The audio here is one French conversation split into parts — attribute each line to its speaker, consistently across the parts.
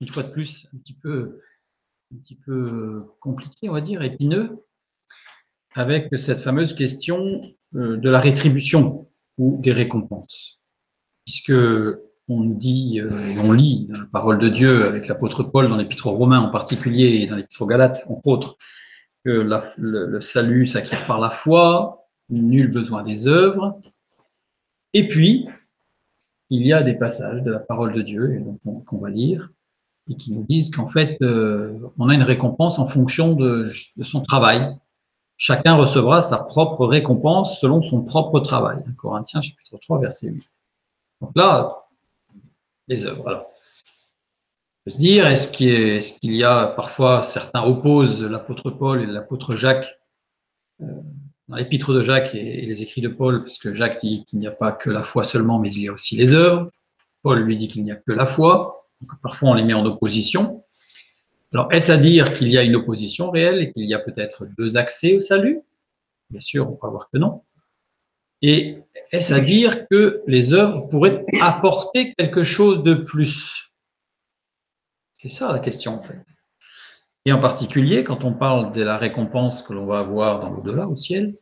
Speaker 1: une fois de plus, un petit peu compliqué, on va dire, épineux, avec cette fameuse question de la rétribution ou des récompenses. Puisque on nous dit et on lit dans la parole de Dieu avec l'apôtre Paul dans l'épître aux Romains en particulier et dans l'épître aux Galates entre autres, que le salut s'acquiert par la foi, nul besoin des œuvres. Et puis, il y a des passages de la parole de Dieu qu'on va lire et qui nous disent qu'en fait, on a une récompense en fonction de son travail. Chacun recevra sa propre récompense selon son propre travail. Corinthiens chapitre 3, verset 8. Donc là, les œuvres. Alors, on peut se dire, est-ce qu'il y a parfois certains opposent l'apôtre Paul et l'apôtre Jacques dans l'épître de Jacques et les écrits de Paul, parce que Jacques dit qu'il n'y a pas que la foi seulement, mais il y a aussi les œuvres. Paul lui dit qu'il n'y a que la foi. Donc parfois on les met en opposition. Alors, est-ce à dire qu'il y a une opposition réelle et qu'il y a peut-être deux accès au salut? Bien sûr, on va voir que non. Et est-ce à dire que les œuvres pourraient apporter quelque chose de plus? C'est ça la question, en fait. Et en particulier, quand on parle de la récompense que l'on va avoir dans l'au-delà, au ciel,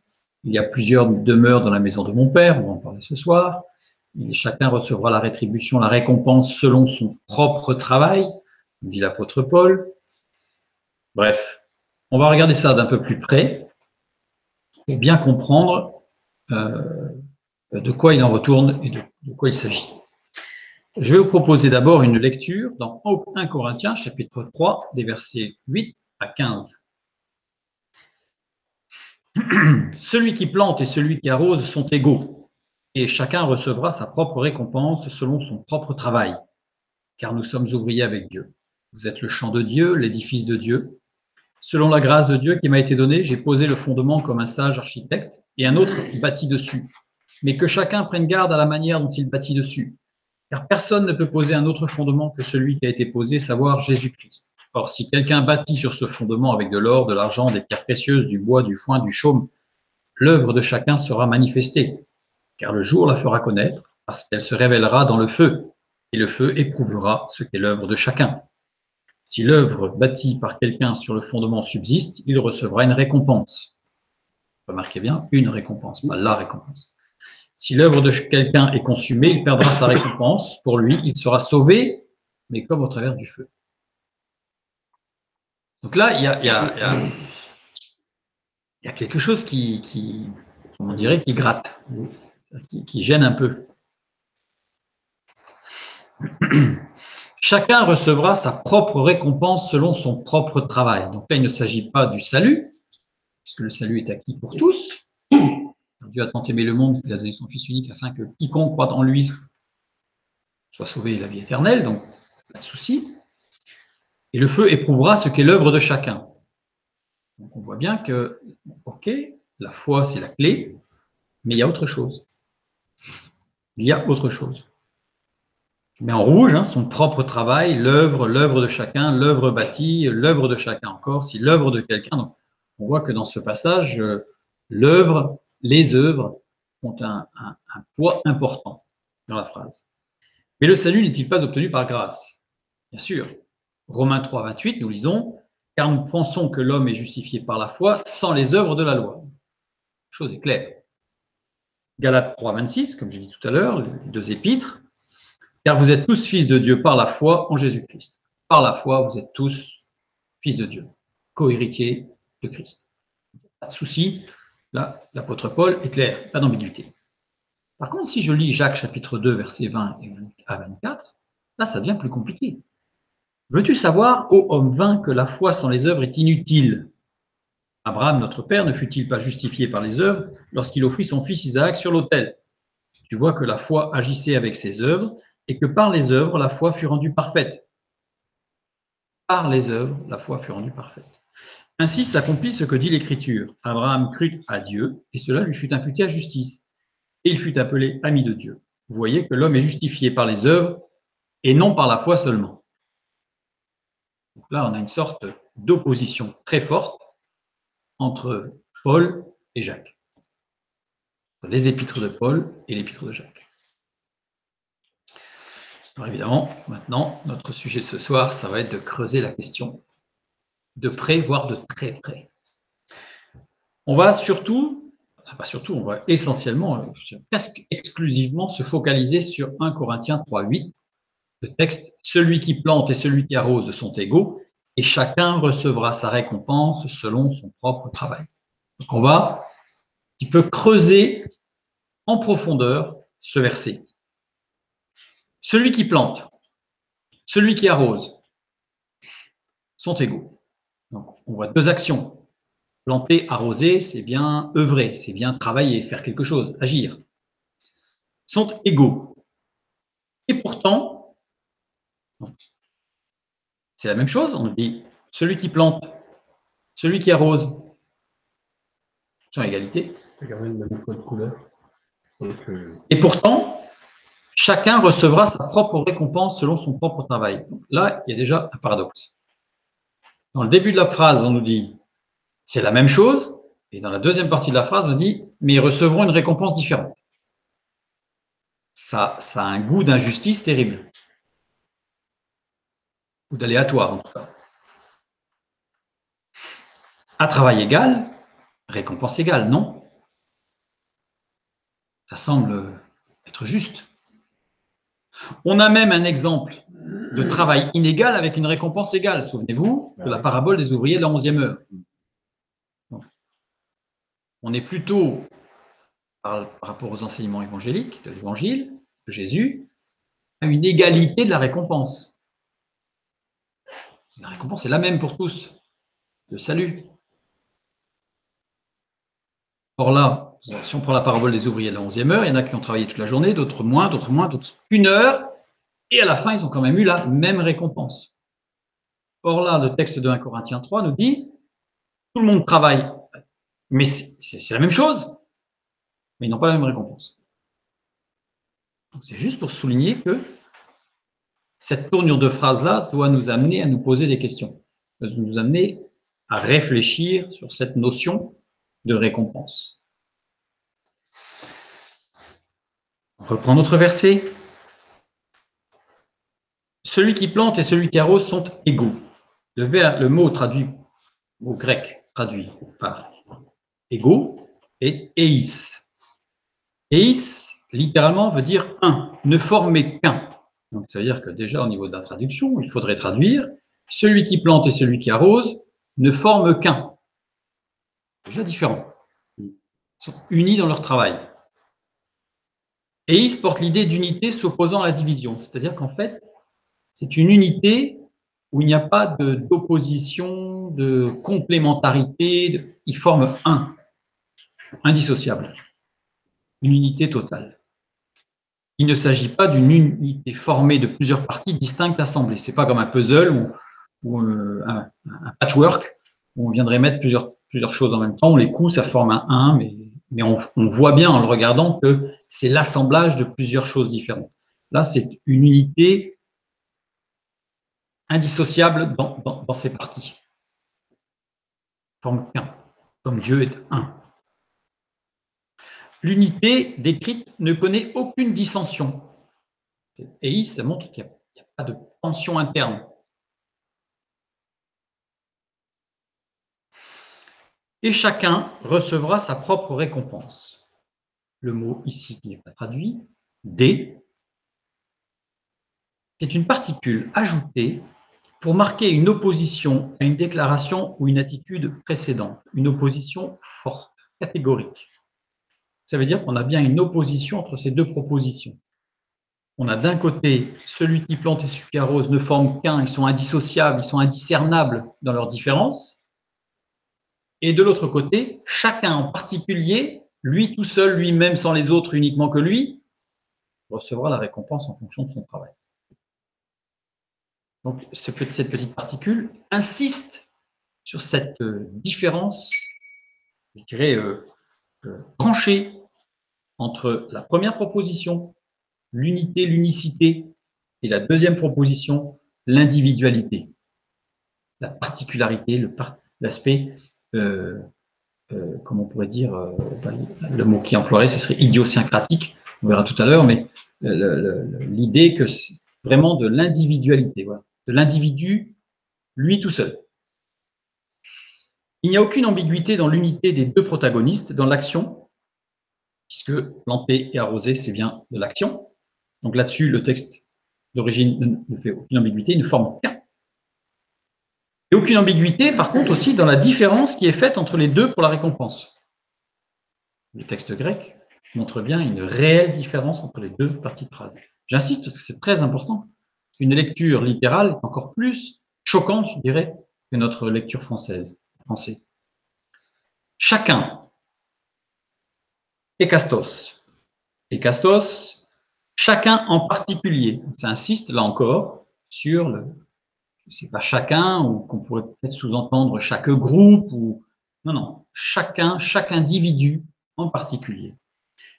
Speaker 1: il y a plusieurs demeures dans la maison de mon Père, on va en parler ce soir. Et chacun recevra la rétribution, la récompense selon son propre travail, dit l'apôtre Paul. Bref, on va regarder ça d'un peu plus près pour bien comprendre de quoi il en retourne et de quoi il s'agit. Je vais vous proposer d'abord une lecture dans 1 Corinthiens, chapitre 3, des versets 8 à 15. Celui qui plante et celui qui arrose sont égaux, et chacun recevra sa propre récompense selon son propre travail, car nous sommes ouvriers avec Dieu. Vous êtes le champ de Dieu, l'édifice de Dieu. Selon la grâce de Dieu qui m'a été donnée, j'ai posé le fondement comme un sage architecte, et un autre bâtit dessus. Mais que chacun prenne garde à la manière dont il bâtit dessus. Car personne ne peut poser un autre fondement que celui qui a été posé, savoir Jésus-Christ. Or, si quelqu'un bâtit sur ce fondement avec de l'or, de l'argent, des pierres précieuses, du bois, du foin, du chaume, l'œuvre de chacun sera manifestée, car le jour la fera connaître, parce qu'elle se révélera dans le feu, et le feu éprouvera ce qu'est l'œuvre de chacun. Si l'œuvre bâtie par quelqu'un sur le fondement subsiste, il recevra une récompense. Remarquez bien, une récompense, pas la récompense. Si l'œuvre de quelqu'un est consumée, il perdra sa récompense. Pour lui, il sera sauvé, mais comme au travers du feu. Donc là, il y a quelque chose on dirait, qui gratte, qui gêne un peu. Chacun recevra sa propre récompense selon son propre travail. Donc là, il ne s'agit pas du salut, puisque le salut est acquis pour tous. Dieu a tant aimé le monde qu'il a donné son Fils unique afin que quiconque croit en lui soit sauvé et la vie éternelle, donc pas de souci. Et le feu éprouvera ce qu'est l'œuvre de chacun. Donc on voit bien que, ok, la foi c'est la clé, mais il y a autre chose. Il y a autre chose. Je mets en rouge son propre travail, l'œuvre de chacun, l'œuvre bâtie, l'œuvre de chacun encore, si l'œuvre de quelqu'un. Donc on voit que dans ce passage, l'œuvre, les œuvres ont un poids important dans la phrase. Mais le salut n'est-il pas obtenu par grâce? Bien sûr. Romains 3, 28, nous lisons « Car nous pensons que l'homme est justifié par la foi sans les œuvres de la loi. » La chose est claire. Galates 3, 26, comme j'ai dit tout à l'heure, les deux épîtres. « Car vous êtes tous fils de Dieu par la foi en Jésus-Christ. » Par la foi, vous êtes tous fils de Dieu, co-héritiers de Christ. Pas de souci, là, l'apôtre Paul est clair, pas d'ambiguïté. Par contre, si je lis Jacques chapitre 2, versets 20 à 24, là, ça devient plus compliqué. Veux-tu savoir, ô homme vain, que la foi sans les œuvres est inutile? Abraham, notre père, ne fut-il pas justifié par les œuvres lorsqu'il offrit son fils Isaac sur l'autel? Tu vois que la foi agissait avec ses œuvres et que par les œuvres, la foi fut rendue parfaite. Par les œuvres, la foi fut rendue parfaite. Ainsi s'accomplit ce que dit l'Écriture. Abraham crut à Dieu et cela lui fut imputé à justice. Et il fut appelé ami de Dieu. Vous voyez que l'homme est justifié par les œuvres et non par la foi seulement. Donc là, on a une sorte d'opposition très forte entre Paul et Jacques. Les épîtres de Paul et l'épître de Jacques. Alors évidemment, maintenant, notre sujet ce soir, ça va être de creuser la question de près, voire de très près. On va surtout, pas surtout, on va essentiellement, presque exclusivement se focaliser sur 1 Corinthiens 3,8, le texte « Celui qui plante et celui qui arrose sont égaux, et chacun recevra sa récompense selon son propre travail. » Donc on va un petit peu creuser en profondeur ce verset. Celui qui plante, celui qui arrose sont égaux. Donc on voit deux actions. Planter, arroser, c'est bien œuvrer, c'est bien travailler, faire quelque chose, agir. Sont égaux. Et pourtant, c'est la même chose. On dit celui qui plante, celui qui arrose sont à égalité.
Speaker 2: Regardez le même code couleur.
Speaker 1: Et pourtant, chacun recevra sa propre récompense selon son propre travail. Donc là, il y a déjà un paradoxe. Dans le début de la phrase, on nous dit c'est la même chose, et dans la deuxième partie de la phrase, on dit mais ils recevront une récompense différente. Ça a un goût d'injustice terrible, ou d'aléatoire en tout cas. À travail égal, récompense égale, non? Ça semble être juste. On a même un exemple de travail inégal avec une récompense égale. Souvenez-vous de la parabole des ouvriers de la 11e heure. On est plutôt, par rapport aux enseignements évangéliques, de l'évangile, de Jésus, à une égalité de la récompense. La récompense est la même pour tous, le salut. Or là, si on prend la parabole des ouvriers de la 11e heure, il y en a qui ont travaillé toute la journée, d'autres moins, d'autres une heure, et à la fin, ils ont quand même eu la même récompense. Or là, le texte de 1 Corinthiens 3 nous dit, tout le monde travaille, mais c'est la même chose, mais ils n'ont pas la même récompense. C'est juste pour souligner que cette tournure de phrase-là doit nous amener à nous poser des questions, doit nous amener à réfléchir sur cette notion de récompense. On reprend notre verset. Celui qui plante et celui qui arrose sont égaux. Le mot traduit au grec, traduit par égaux, est eis. Eis, littéralement, veut dire un, ne former qu'un. Donc, ça veut dire que déjà, au niveau de la traduction, il faudrait traduire celui qui plante et celui qui arrose ne forment qu'un. Déjà différent. Ils sont unis dans leur travail. Eis porte l'idée d'unité s'opposant à la division. C'est-à-dire qu'en fait, c'est une unité où il n'y a pas d'opposition, de complémentarité. Ils forment un, indissociable. Une unité totale. Il ne s'agit pas d'une unité formée de plusieurs parties distinctes assemblées. Ce n'est pas comme un puzzle ou un patchwork où on viendrait mettre plusieurs choses en même temps. On les coud, ça forme un, mais on voit bien en le regardant que c'est l'assemblage de plusieurs choses différentes. Là, c'est une unité indissociable dans ses parties. Forme qu'un, comme Dieu est un. L'unité décrite ne connaît aucune dissension. Et ça montre qu'il n'y a pas de tension interne. Et chacun recevra sa propre récompense. Le mot ici qui n'est pas traduit, D, c'est une particule ajoutée pour marquer une opposition à une déclaration ou une attitude précédente, une opposition forte, catégorique. Ça veut dire qu'on a bien une opposition entre ces deux propositions. On a d'un côté celui qui plante et celui qui arrose ne forment qu'un, ils sont indissociables, ils sont indiscernables dans leurs différences. Et de l'autre côté, chacun en particulier, lui tout seul, lui-même sans les autres, uniquement que lui, recevra la récompense en fonction de son travail. Donc cette petite particule insiste sur cette différence, je dirais, tranchée entre la première proposition, l'unité, l'unicité, et la deuxième proposition, l'individualité, la particularité, l'aspect, comment on pourrait dire, le mot qui emploierait, ce serait idiosyncratique, on verra tout à l'heure, mais l'idée que vraiment de l'individualité, voilà, de l'individu, lui tout seul. Il n'y a aucune ambiguïté dans l'unité des deux protagonistes dans l'action, puisque planter et arroser, c'est bien de l'action. Donc là-dessus, le texte d'origine ne fait aucune ambiguïté, il ne forme qu'un. Et aucune ambiguïté, par contre, aussi dans la différence qui est faite entre les deux pour la récompense. Le texte grec montre bien une réelle différence entre les deux parties de phrase. J'insiste parce que c'est très important. Une lecture littérale est encore plus choquante, je dirais, que notre lecture française. Français. Chacun, ekastos. Ekastos, chacun en particulier. Ça insiste, là encore, sur le, c'est pas chacun, ou qu'on pourrait peut-être sous-entendre chaque groupe, ou non, non, chacun, chaque individu en particulier.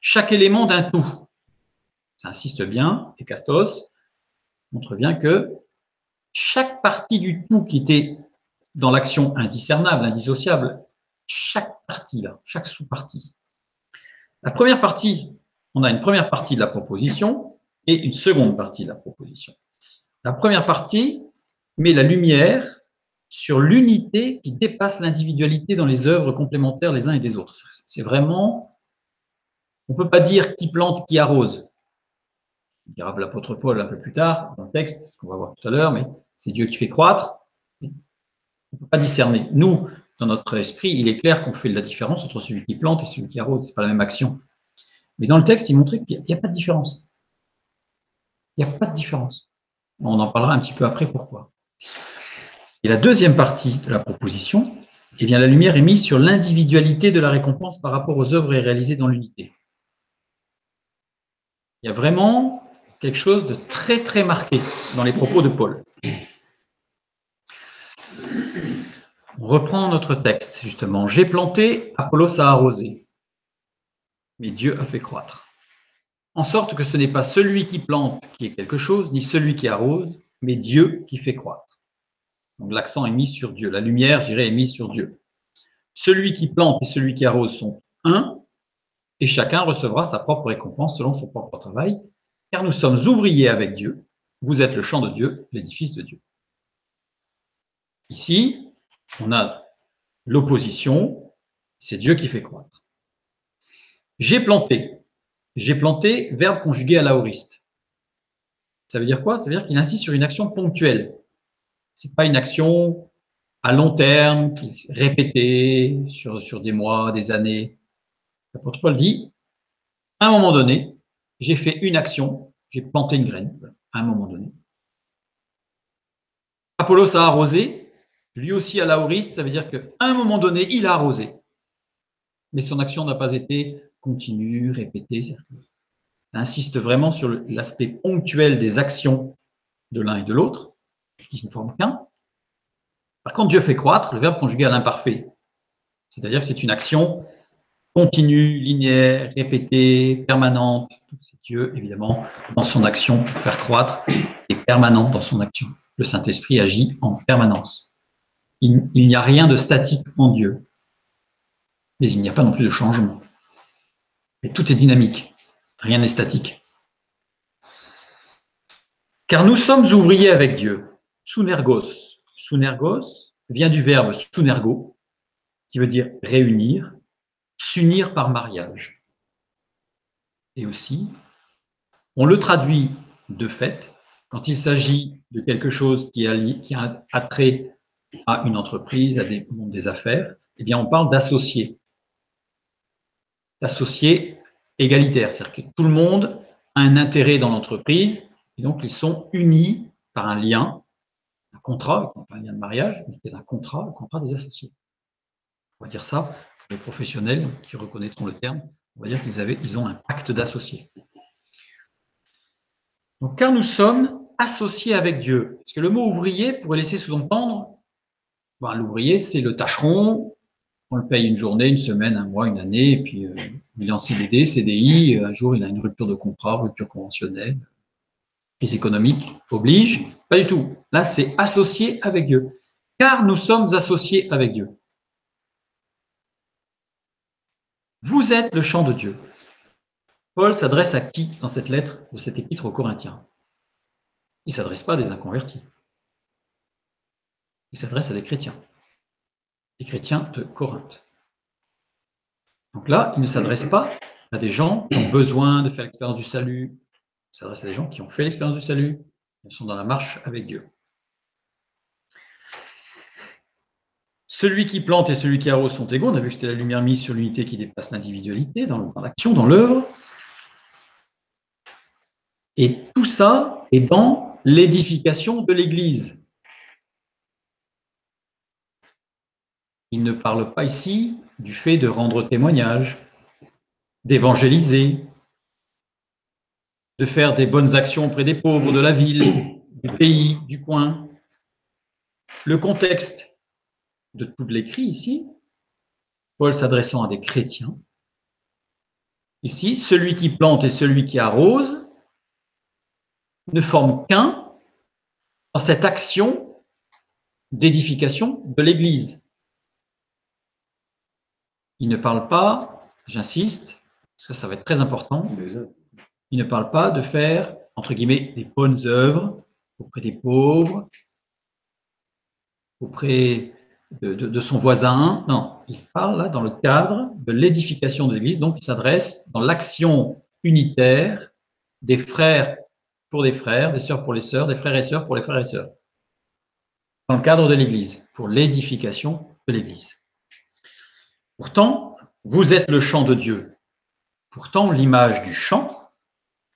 Speaker 1: Chaque élément d'un tout. Ça insiste bien, ekastos, montre bien que chaque partie du tout qui était dans l'action indiscernable, indissociable, chaque partie là, chaque sous-partie. La première partie, on a une première partie de la proposition et une seconde partie de la proposition. La première partie met la lumière sur l'unité qui dépasse l'individualité dans les œuvres complémentaires les uns et des autres. C'est vraiment, on ne peut pas dire qui plante, qui arrose. Il dira l'apôtre Paul un peu plus tard dans le texte, ce qu'on va voir tout à l'heure, mais c'est Dieu qui fait croître. On ne peut pas discerner. Nous, dans notre esprit, il est clair qu'on fait la différence entre celui qui plante et celui qui arrose. Ce n'est pas la même action. Mais dans le texte, il montrait qu'il n'y a pas de différence. Il n'y a pas de différence. On en parlera un petit peu après pourquoi. Et la deuxième partie de la proposition, eh bien, la lumière est mise sur l'individualité de la récompense par rapport aux œuvres réalisées dans l'unité. Il y a vraiment quelque chose de très, très marqué dans les propos de Paul. On reprend notre texte, justement. J'ai planté, Apollos a arrosé, mais Dieu a fait croître. En sorte que ce n'est pas celui qui plante qui est quelque chose, ni celui qui arrose, mais Dieu qui fait croître. Donc l'accent est mis sur Dieu. La lumière, je dirais, est mise sur Dieu. Celui qui plante et celui qui arrose sont un, et chacun recevra sa propre récompense selon son propre travail, car nous sommes ouvriers avec Dieu. Vous êtes le champ de Dieu, l'édifice de Dieu. Ici, on a l'opposition, c'est Dieu qui fait croître. J'ai planté. J'ai planté, verbe conjugué à l'aoriste. Ça veut dire quoi? Ça veut dire qu'il insiste sur une action ponctuelle. Ce n'est pas une action à long terme, répétée sur des mois, des années. L'apôtre Paul dit, à un moment donné, j'ai fait une action, j'ai planté une graine, à un moment donné. Apollos a arrosé, lui aussi à l'aoriste, ça veut dire qu'à un moment donné, il a arrosé. Mais son action n'a pas été continue, répétée. Ça insiste vraiment sur l'aspect ponctuel des actions de l'un et de l'autre, qui ne forment qu'un. Par contre, Dieu fait croître, le verbe conjugué à l'imparfait. C'est-à-dire que c'est une action continue, linéaire, répétée, permanente. C'est Dieu, évidemment, dans son action pour faire croître, et permanent dans son action. Le Saint-Esprit agit en permanence. Il n'y a rien de statique en Dieu, mais il n'y a pas non plus de changement. Et tout est dynamique, rien n'est statique. Car nous sommes ouvriers avec Dieu. Sunergos. Sunergos vient du verbe sunergo, qui veut dire réunir, s'unir par mariage. Et aussi, on le traduit de fait quand il s'agit de quelque chose qui a attrait à une entreprise, à des affaires, eh bien on parle d'associés. D'associés égalitaires, c'est-à-dire que tout le monde a un intérêt dans l'entreprise, et donc ils sont unis par un lien, un contrat, pas un lien de mariage, mais c'est un contrat, le contrat des associés. On va dire ça, pour les professionnels qui reconnaîtront le terme, on va dire qu'ils ont un pacte d'associés. Donc, car nous sommes associés avec Dieu. Parce que le mot ouvrier pourrait laisser sous-entendre, l'ouvrier, c'est le tâcheron, on le paye une journée, une semaine, un mois, une année, et puis il est en CDD, CDI, un jour il a une rupture de contrat, rupture conventionnelle, crise économique oblige. Pas du tout. Là, c'est associé avec Dieu. Car nous sommes associés avec Dieu. Vous êtes le champ de Dieu. Paul s'adresse à qui dans cette lettre de cet épître aux Corinthiens? Il ne s'adresse pas à des inconvertis. Il s'adresse à des chrétiens. Les chrétiens de Corinthe. Donc là, il ne s'adresse pas à des gens qui ont besoin de faire l'expérience du salut. Il s'adresse à des gens qui ont fait l'expérience du salut. Ils sont dans la marche avec Dieu. Celui qui plante et celui qui arrose sont égaux. On a vu que c'était la lumière mise sur l'unité qui dépasse l'individualité dans l'action, dans l'œuvre. Et tout ça est dans l'édification de l'Église. Il ne parle pas ici du fait de rendre témoignage, d'évangéliser, de faire des bonnes actions auprès des pauvres de la ville, du pays, du coin. Le contexte de tout l'écrit ici, Paul s'adressant à des chrétiens. Ici, celui qui plante et celui qui arrose ne forment qu'un dans cette action d'édification de l'Église. Il ne parle pas, j'insiste, ça va être très important, il ne parle pas de faire, entre guillemets, des bonnes œuvres auprès des pauvres, auprès de son voisin. Non, il parle là dans le cadre de l'édification de l'Église, donc il s'adresse dans l'action unitaire des frères pour des frères, des sœurs pour les sœurs, des frères et sœurs pour les frères et sœurs, dans le cadre de l'Église, pour l'édification de l'Église. Pourtant, vous êtes le chant de Dieu. Pourtant, l'image du chant,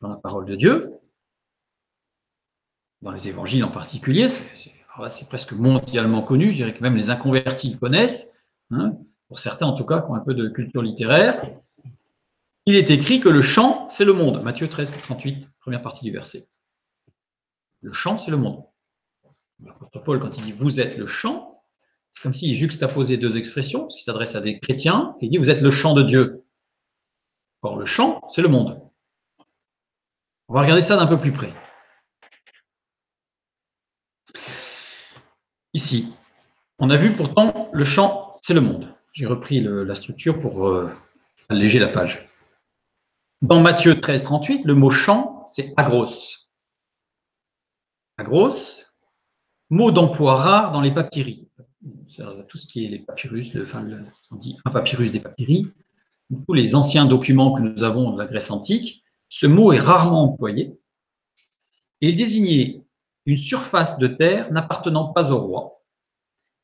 Speaker 1: dans la parole de Dieu, dans les évangiles en particulier, alors là, c'est presque mondialement connu, je dirais que même les inconvertis le connaissent, hein, pour certains en tout cas qui ont un peu de culture littéraire. Il est écrit que le chant, c'est le monde. Matthieu 13, 38, première partie du verset. Le chant, c'est le monde. L'apôtre Paul, quand il dit « vous êtes le chant », c'est comme s'il juxtaposait deux expressions, parce qu'il s'adresse à des chrétiens, et il dit « vous êtes le chant de Dieu ». Or, le chant, c'est le monde. On va regarder ça d'un peu plus près. Ici, on a vu pourtant le chant, c'est le monde. J'ai repris la structure pour alléger la page. Dans Matthieu 13, 38, le mot chant, c'est agros. Agros, mot d'emploi rare dans les papyri. Tout ce qui est les papyrus, on dit un papyrus des papyri, tous les anciens documents que nous avons de la Grèce antique, ce mot est rarement employé et il désignait une surface de terre n'appartenant pas au roi,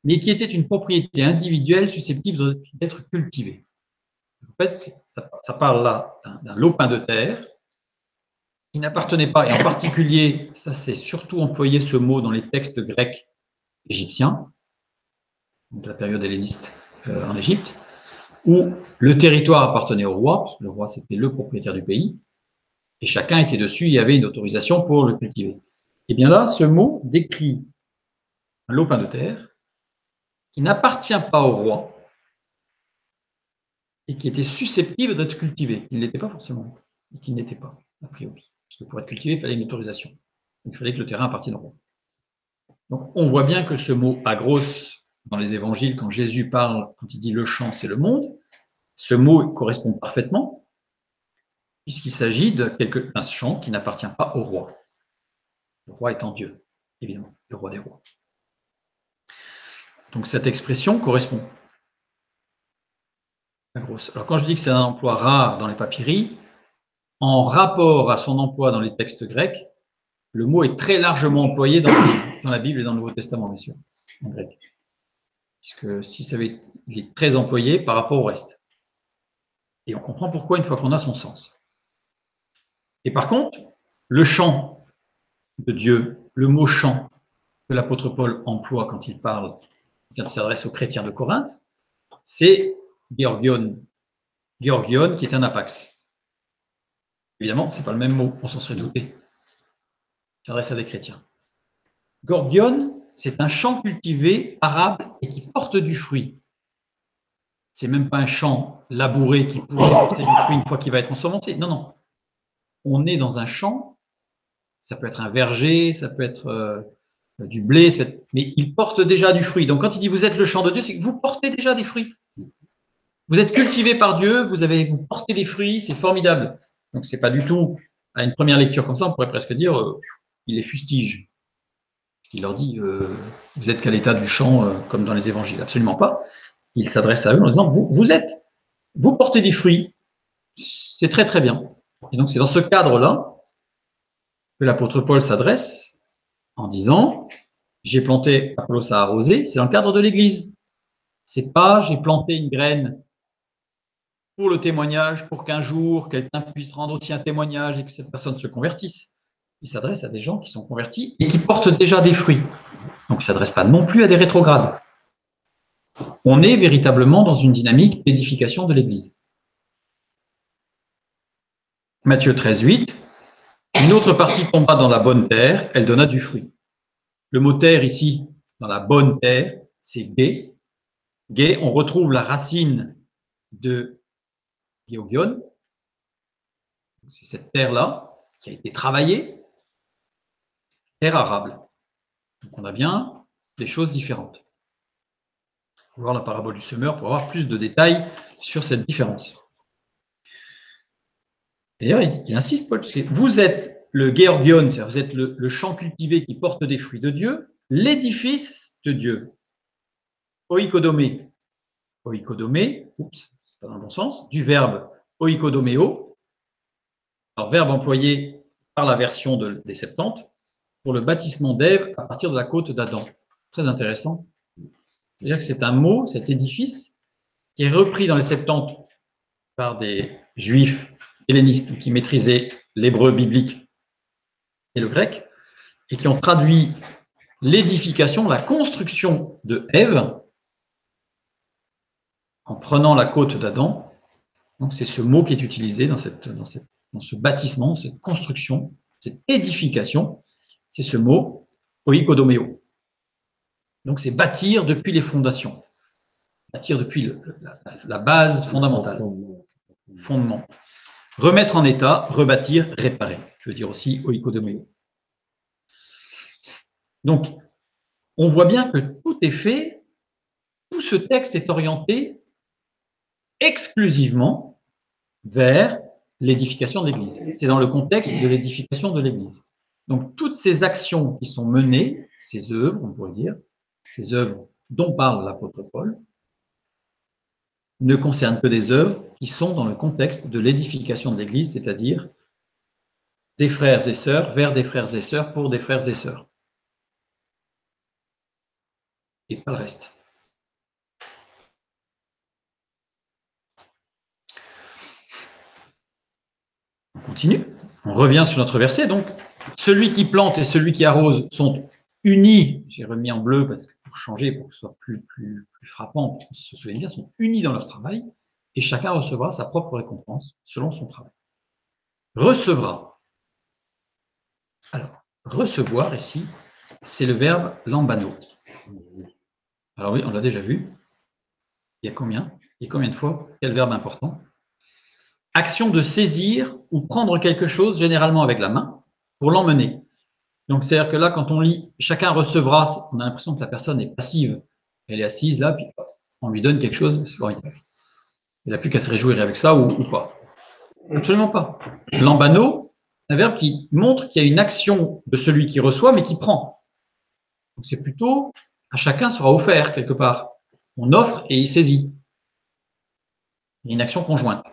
Speaker 1: mais qui était une propriété individuelle susceptible d'être cultivée. En fait, ça parle là d'un lopin de terre qui n'appartenait pas, et en particulier, ça c'est surtout employé ce mot dans les textes grecs égyptiens, de la période helléniste en Égypte, où le territoire appartenait au roi, parce que le roi c'était le propriétaire du pays, et chacun était dessus, il y avait une autorisation pour le cultiver. Et bien là, ce mot décrit un lopin de terre qui n'appartient pas au roi et qui était susceptible d'être cultivé. Il ne l'était pas forcément, et qui n'était pas, a priori. Parce que pour être cultivé, il fallait une autorisation. Donc, il fallait que le terrain appartienne au roi. Donc, on voit bien que ce mot agros, dans les évangiles, quand Jésus parle, quand il dit le champ, c'est le monde, ce mot correspond parfaitement, puisqu'il s'agit d'un champ qui n'appartient pas au roi. Le roi étant Dieu, évidemment, le roi des rois. Donc, cette expression correspond. Alors, quand je dis que c'est un emploi rare dans les papyri, en rapport à son emploi dans les textes grecs, le mot est très largement employé dans la Bible et dans le Nouveau Testament, bien sûr, en grec. Puisque si il est très employé par rapport au reste. Et on comprend pourquoi une fois qu'on a son sens. Et par contre, le chant de Dieu, le mot chant que l'apôtre Paul emploie quand il s'adresse aux chrétiens de Corinthe, c'est Georgion. Georgion qui est un apax. Évidemment, ce n'est pas le même mot, on s'en serait douté. Il s'adresse à des chrétiens. Gorgion, c'est un champ cultivé, arable et qui porte du fruit. C'est même pas un champ labouré qui pourrait porter du fruit une fois qu'il va être ensemencé. Non, non. On est dans un champ, ça peut être un verger, ça peut être du blé, mais il porte déjà du fruit. Donc quand il dit vous êtes le champ de Dieu, c'est que vous portez déjà des fruits. Vous êtes cultivé par Dieu, vous portez des fruits, c'est formidable. Donc c'est pas du tout, à une première lecture comme ça, on pourrait presque dire il les fustige. Il leur dit vous êtes qu'à l'état du champ comme dans les évangiles. Absolument pas. Il s'adresse à eux en disant vous portez des fruits, c'est très très bien. Et donc c'est dans ce cadre-là que l'apôtre Paul s'adresse en disant j'ai planté, Apollos a arrosé, c'est dans le cadre de l'Église. C'est pas j'ai planté une graine pour le témoignage, pour qu'un jour quelqu'un puisse rendre aussi un témoignage et que cette personne se convertisse. Il s'adresse à des gens qui sont convertis et qui portent déjà des fruits. Donc il ne s'adresse pas non plus à des rétrogrades. On est véritablement dans une dynamique d'édification de l'Église. Matthieu 13, 8. Une autre partie tomba dans la bonne terre, elle donna du fruit. Le mot terre ici, dans la bonne terre, c'est gué. Gué, on retrouve la racine de géogion. C'est cette terre-là qui a été travaillée. Terre arable. Donc on a bien des choses différentes. On va voir la parabole du semeur pour avoir plus de détails sur cette différence. D'ailleurs, il insiste, Paul, vous êtes le géorgion, c'est-à-dire vous êtes le champ cultivé qui porte des fruits de Dieu, l'édifice de Dieu. Oikodomé. Oikodomé, c'est pas dans le bon sens, du verbe oikodoméo, alors verbe employé par la version des Septante pour le baptisement d'Ève à partir de la côte d'Adam. Très intéressant. C'est-à-dire que c'est un mot, cet édifice, qui est repris dans les Septante par des juifs hellénistes qui maîtrisaient l'hébreu biblique et le grec, et qui ont traduit l'édification, la construction de Ève en prenant la côte d'Adam. Donc c'est ce mot qui est utilisé dans ce bâtissement, cette construction, cette édification, c'est ce mot oikodoméo. Donc c'est bâtir depuis les fondations, bâtir depuis la base fondamentale, fondement. Remettre en état, rebâtir, réparer. Je veux dire aussi oikodoméo. Donc, on voit bien que tout est fait, tout ce texte est orienté exclusivement vers l'édification de l'Église. C'est dans le contexte de l'édification de l'Église. Donc, toutes ces actions qui sont menées, ces œuvres, on pourrait dire, ces œuvres dont parle l'apôtre Paul, ne concernent que des œuvres qui sont dans le contexte de l'édification de l'Église, c'est-à-dire des frères et sœurs vers des frères et sœurs pour des frères et sœurs. Et pas le reste. On continue, on revient sur notre verset. Donc, celui qui plante et celui qui arrose sont unis, j'ai remis en bleu parce que pour changer, pour que ce soit plus frappant, pour qu'on se souvienne bien, sont unis dans leur travail et chacun recevra sa propre récompense selon son travail. Recevra. Alors, recevoir ici, c'est le verbe lambano. Alors oui, on l'a déjà vu. Il y a combien de fois? Quel verbe important? Action de saisir ou prendre quelque chose, généralement avec la main, pour l'emmener. Donc, c'est-à-dire que là, quand on lit « chacun recevra », on a l'impression que la personne est passive. Elle est assise là, puis on lui donne quelque chose. Il n'a plus qu'à se réjouir avec ça ou pas. Absolument pas. Lambano, c'est un verbe qui montre qu'il y a une action de celui qui reçoit, mais qui prend. Donc, c'est plutôt à chacun sera offert quelque part. On offre et il saisit. Il y a une action conjointe.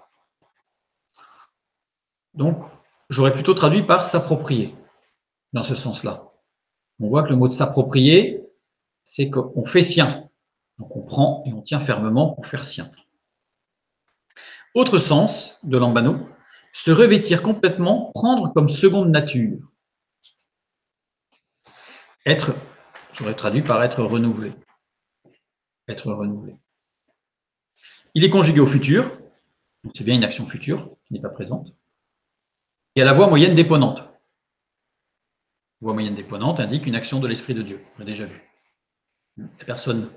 Speaker 1: Donc, j'aurais plutôt traduit par s'approprier, dans ce sens-là. On voit que le mot de s'approprier, c'est qu'on fait sien. Donc, on prend et on tient fermement pour faire sien. Autre sens de lambano, se revêtir complètement, prendre comme seconde nature. Être, j'aurais traduit par être renouvelé. Être renouvelé. Il est conjugué au futur, donc c'est bien une action future qui n'est pas présente, et à la voix moyenne déponente. La voix moyenne déponente indique une action de l'Esprit de Dieu, on l'a déjà vu. La personne,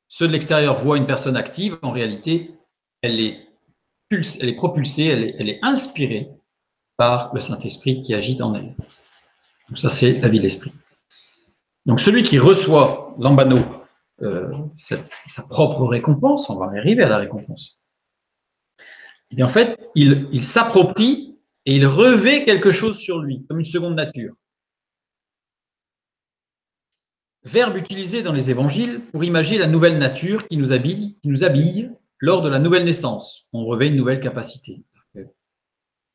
Speaker 1: ceux de l'extérieur voient une personne active, en réalité, elle est propulsée, elle est inspirée par le Saint-Esprit qui agit en elle. Donc ça, c'est la vie de l'Esprit. Donc celui qui reçoit lambano, sa propre récompense, on va arriver à la récompense. Et bien en fait, il s'approprie et il revêt quelque chose sur lui, comme une seconde nature. Verbe utilisé dans les évangiles pour imaginer la nouvelle nature qui nous habille lors de la nouvelle naissance. On revêt une nouvelle capacité.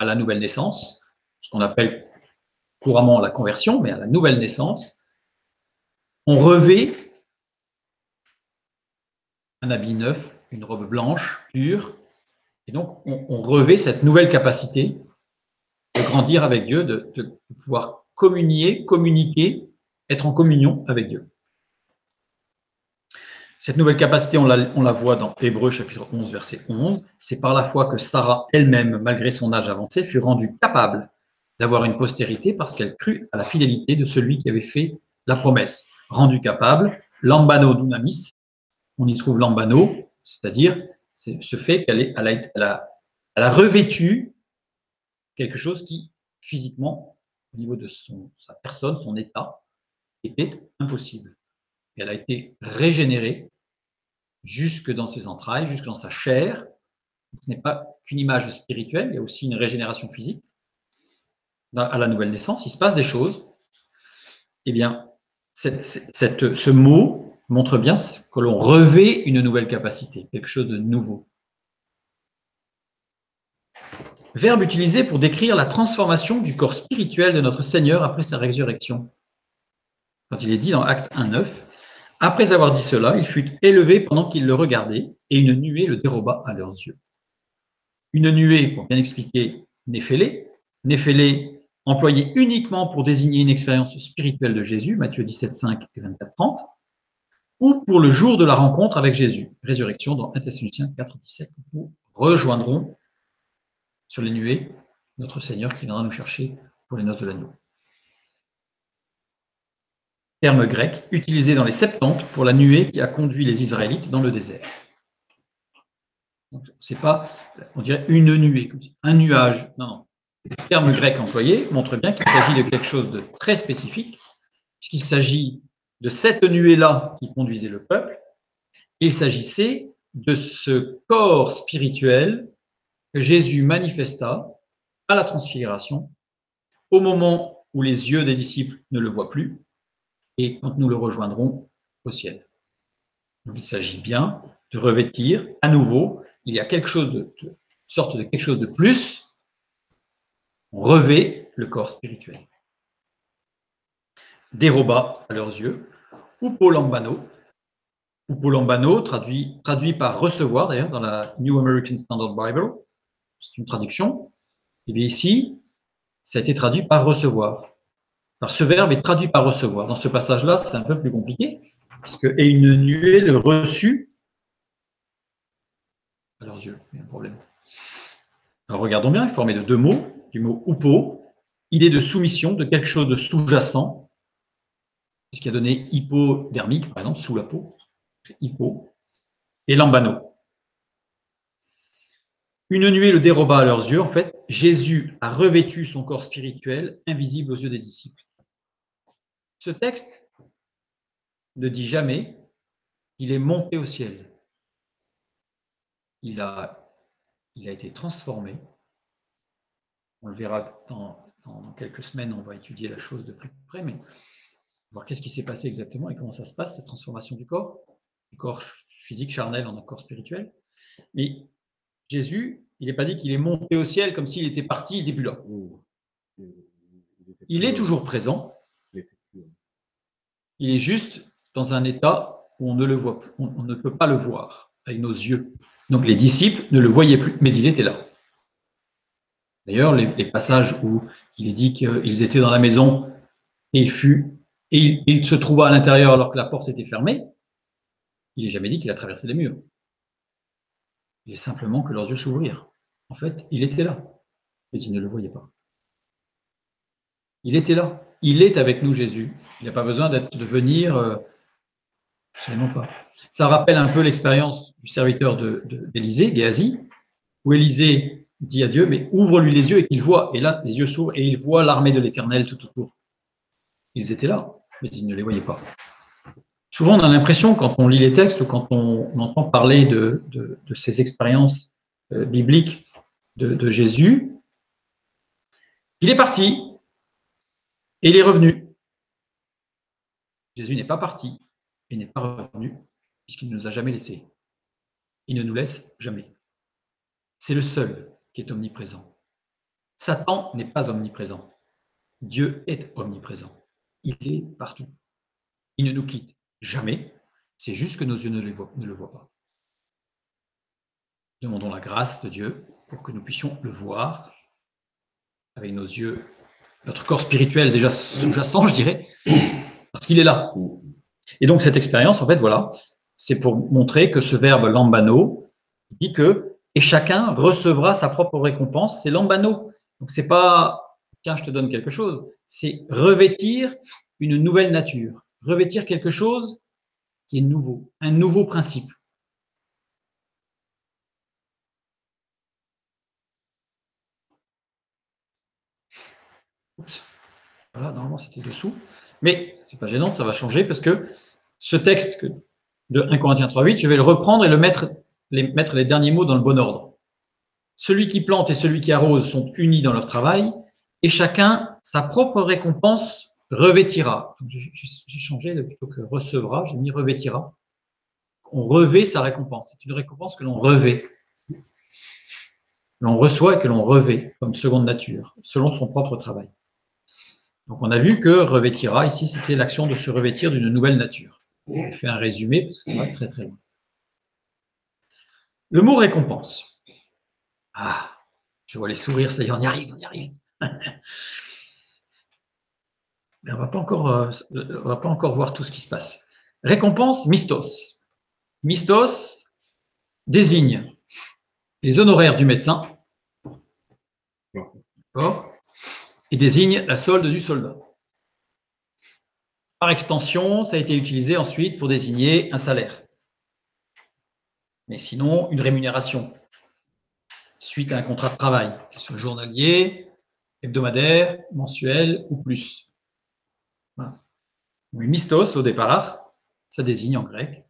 Speaker 1: À la nouvelle naissance, ce qu'on appelle couramment la conversion, mais à la nouvelle naissance, on revêt un habit neuf, une robe blanche, pure, et donc on revêt cette nouvelle capacité de grandir avec Dieu, de pouvoir communiquer, être en communion avec Dieu. Cette nouvelle capacité, on la voit dans Hébreux chapitre 11, verset 11. C'est par la foi que Sarah elle-même, malgré son âge avancé, fut rendue capable d'avoir une postérité parce qu'elle crut à la fidélité de celui qui avait fait la promesse. Rendue capable, lambano dunamis, on y trouve lambano, c'est-à-dire ce fait qu'elle a revêtu quelque chose qui, physiquement, au niveau de sa personne, son état, était impossible. Et elle a été régénérée jusque dans ses entrailles, jusque dans sa chair. Ce n'est pas qu'une image spirituelle, il y a aussi une régénération physique. À la nouvelle naissance, il se passe des choses. Eh bien, ce mot montre bien que l'on revêt une nouvelle capacité, quelque chose de nouveau. Verbe utilisé pour décrire la transformation du corps spirituel de notre Seigneur après sa résurrection. Quand il est dit dans Acte 1,9, après avoir dit cela, il fut élevé pendant qu'ils le regardaient, et une nuée le déroba à leurs yeux. Une nuée, pour bien expliquer, néphélé employé uniquement pour désigner une expérience spirituelle de Jésus, Matthieu 17,5 et 24,30, ou pour le jour de la rencontre avec Jésus, résurrection dans 1 Thessaloniciens 4,17, nous rejoindrons sur les nuées notre Seigneur qui viendra nous chercher pour les noces de l'agneau. Terme grec utilisé dans les Septante pour la nuée qui a conduit les Israélites dans le désert. C'est pas, on dirait une nuée, un nuage. Non, non. Le terme grec employé montre bien qu'il s'agit de quelque chose de très spécifique, puisqu'il s'agit de cette nuée-là qui conduisait le peuple, et il s'agissait de ce corps spirituel que Jésus manifesta à la transfiguration, au moment où les yeux des disciples ne le voient plus, et quand nous le rejoindrons au ciel. Donc il s'agit bien de revêtir à nouveau, il y a quelque chose de sorte de quelque chose de plus, on revêt le corps spirituel. Déroba à leurs yeux, upolambano, traduit par recevoir, d'ailleurs, dans la New American Standard Bible, c'est une traduction. Et bien ici, ça a été traduit par recevoir. Alors ce verbe est traduit par recevoir. Dans ce passage-là, c'est un peu plus compliqué, puisque et une nuée le reçut à leurs yeux. Il y a un problème. Alors regardons bien, il est formé de deux mots, du mot upo, idée de soumission, de quelque chose de sous-jacent, puisqu'il a donné hypodermique, par exemple, sous la peau, hypo, et lambano. Une nuée le déroba à leurs yeux. En fait, Jésus a revêtu son corps spirituel, invisible aux yeux des disciples. Ce texte ne dit jamais qu'il est monté au ciel. Il a été transformé. On le verra dans quelques semaines, on va étudier la chose de plus près, mais voir qu'est-ce qui s'est passé exactement et comment ça se passe, cette transformation du corps physique charnel en un corps spirituel. Mais Jésus, il n'est pas dit qu'il est monté au ciel comme s'il était parti, il n'était plus là. Il est toujours présent. Il est juste dans un état où on ne le voit plus, on ne peut pas le voir avec nos yeux. Donc les disciples ne le voyaient plus, mais il était là. D'ailleurs, les passages où il est dit qu'ils étaient dans la maison et il se trouva à l'intérieur alors que la porte était fermée, il n'est jamais dit qu'il a traversé les murs. Il est simplement que leurs yeux s'ouvrirent. En fait, il était là, mais ils ne le voyaient pas. Il était là. Il est avec nous, Jésus. Il n'a pas besoin de venir, absolument pas. Ça rappelle un peu l'expérience du serviteur d'Élisée, Géasi, où Élisée dit à Dieu, mais ouvre-lui les yeux et qu'il voit. Et là, les yeux s'ouvrent et il voit l'armée de l'Éternel tout autour. Ils étaient là, mais ils ne les voyaient pas. Souvent, on a l'impression, quand on lit les textes ou quand on entend parler de ces expériences bibliques de Jésus, Il est parti et il est revenu. Jésus n'est pas parti et n'est pas revenu puisqu'il ne nous a jamais laissés. Il ne nous laisse jamais. C'est le seul qui est omniprésent. Satan n'est pas omniprésent. Dieu est omniprésent. Il est partout. Il ne nous quitte jamais. C'est juste que nos yeux ne le voient pas. Demandons la grâce de Dieu pour que nous puissions le voir avec nos yeux, notre corps spirituel déjà sous-jacent, je dirais, parce qu'il est là. Et donc cette expérience, en fait, voilà, c'est pour montrer que ce verbe lambano dit que et chacun recevra sa propre récompense. C'est lambano. Donc c'est pas tiens, je te donne quelque chose. C'est revêtir une nouvelle nature, revêtir quelque chose qui est nouveau, un nouveau principe. Oups. Voilà, normalement c'était dessous. Mais c'est pas gênant, ça va changer parce que ce texte de 1 Corinthiens 3,8, je vais le reprendre et mettre les derniers mots dans le bon ordre. Celui qui plante et celui qui arrose sont unis dans leur travail et chacun sa propre récompense revêtira. J'ai changé, plutôt que recevra, j'ai mis revêtira. On revêt sa récompense. C'est une récompense que l'on revêt. L'on reçoit et que l'on revêt comme seconde nature, selon son propre travail. Donc on a vu que revêtira, ici, c'était l'action de se revêtir d'une nouvelle nature. Je fais un résumé parce que ça va très très loin. Le mot récompense. Ah, je vois les sourires, ça y est, on y arrive, on y arrive. Mais on va pas encore voir tout ce qui se passe. Récompense, mistos. Mistos désigne les honoraires du médecin, et désigne la solde du soldat. Par extension, ça a été utilisé ensuite pour désigner un salaire. Mais sinon, une rémunération suite à un contrat de travail, qu'il soit journalier, hebdomadaire, mensuel ou plus. Voilà. Mais mistos, au départ, ça désigne en grec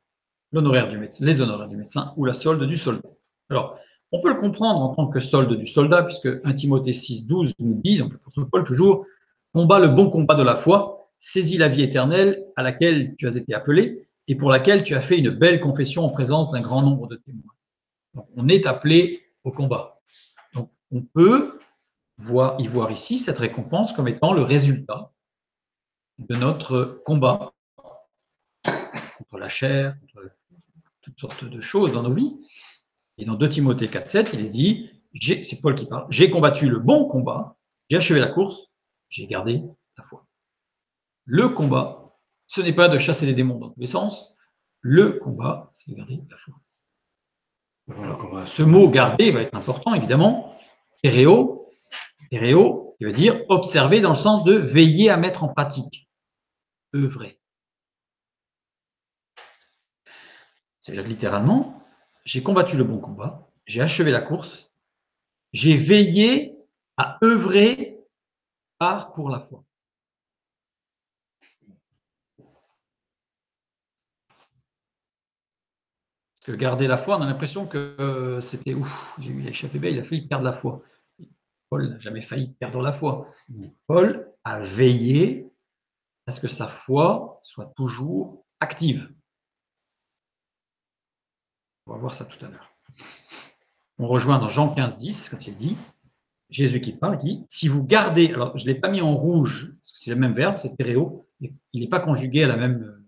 Speaker 1: l'honoraire du médecin, les honoraires du médecin ou la solde du soldat. Alors, on peut le comprendre en tant que solde du soldat, puisque 1 Timothée 6,12 nous dit, donc l'apôtre Paul toujours, combat le bon combat de la foi, saisis la vie éternelle à laquelle tu as été appelé et pour laquelle tu as fait une belle confession en présence d'un grand nombre de témoins. Donc, on est appelé au combat. Donc, on peut y voir ici cette récompense comme étant le résultat de notre combat contre la chair, contre toutes sortes de choses dans nos vies. Et dans 2 Timothée 4,7, il est dit, c'est Paul qui parle, j'ai combattu le bon combat, j'ai achevé la course, j'ai gardé la foi. Le combat, ce n'est pas de chasser les démons dans tous les sens, le combat, c'est de garder la foi. Alors, ce mot garder va être important, évidemment. Théréo, qui veut dire observer dans le sens de veiller à mettre en pratique, œuvrer. C'est-à-dire littéralement, j'ai combattu le bon combat, j'ai achevé la course, j'ai veillé à œuvrer pour la foi. Parce que garder la foi, on a l'impression que c'était ouf, il a échappé belle, il a failli perdre la foi. Paul n'a jamais failli perdre la foi. Paul a veillé à ce que sa foi soit toujours active. On va voir ça tout à l'heure. On rejoint dans Jean 15,10, quand il dit, Jésus qui parle, qui dit, si vous gardez, alors je ne l'ai pas mis en rouge, parce que c'est le même verbe, c'est théréo, il n'est pas conjugué à la même,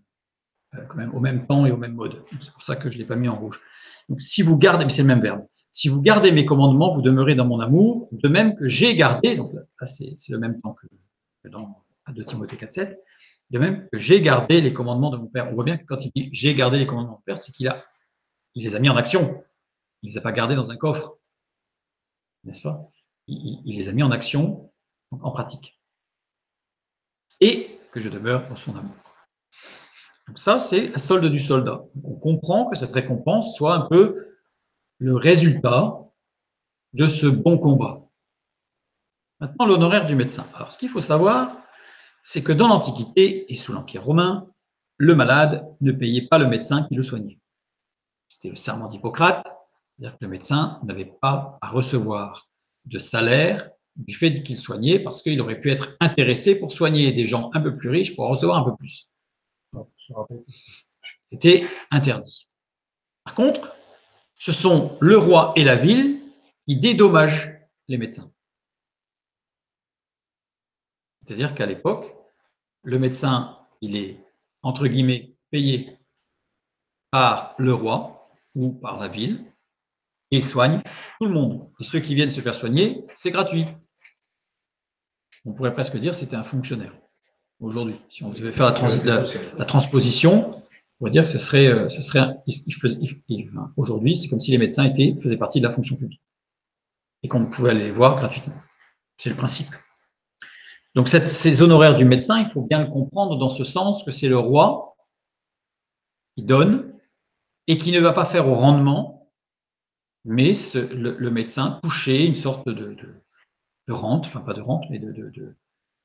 Speaker 1: quand même, au même temps et au même mode. C'est pour ça que je ne l'ai pas mis en rouge. Donc, si vous gardez, mais c'est le même verbe, si vous gardez mes commandements, vous demeurez dans mon amour, de même que j'ai gardé, donc là c'est le même temps que dans 2 Timothée 4,7, de même que j'ai gardé les commandements de mon Père. On voit bien que quand il dit j'ai gardé les commandements de mon Père, c'est qu'il les a mis en action. Il ne les a pas gardés dans un coffre, n'est-ce pas? Il les a mis en action, en pratique. Et que je demeure dans son amour. Donc ça, c'est la solde du soldat. On comprend que cette récompense soit un peu le résultat de ce bon combat. Maintenant, l'honoraire du médecin. Alors, ce qu'il faut savoir, c'est que dans l'Antiquité et sous l'Empire romain, le malade ne payait pas le médecin qui le soignait. C'était le serment d'Hippocrate, c'est-à-dire que le médecin n'avait pas à recevoir de salaire du fait qu'il soignait, parce qu'il aurait pu être intéressé pour soigner des gens un peu plus riches pour en recevoir un peu plus. C'était interdit. Par contre, ce sont le roi et la ville qui dédommagent les médecins. C'est-à-dire qu'à l'époque, le médecin, il est, entre guillemets, payé par le roi ou par la ville, et il soigne tout le monde. Et ceux qui viennent se faire soigner, c'est gratuit. On pourrait presque dire que c'était un fonctionnaire aujourd'hui. Si on devait faire la transposition, on pourrait dire que ce serait aujourd'hui, c'est comme si les médecins faisaient partie de la fonction publique et qu'on pouvait aller les voir gratuitement. C'est le principe. Donc ces honoraires du médecin, il faut bien le comprendre dans ce sens que c'est le roi qui donne et qui ne va pas faire au rendement, mais le médecin touchait une sorte de rente, enfin pas de rente, mais de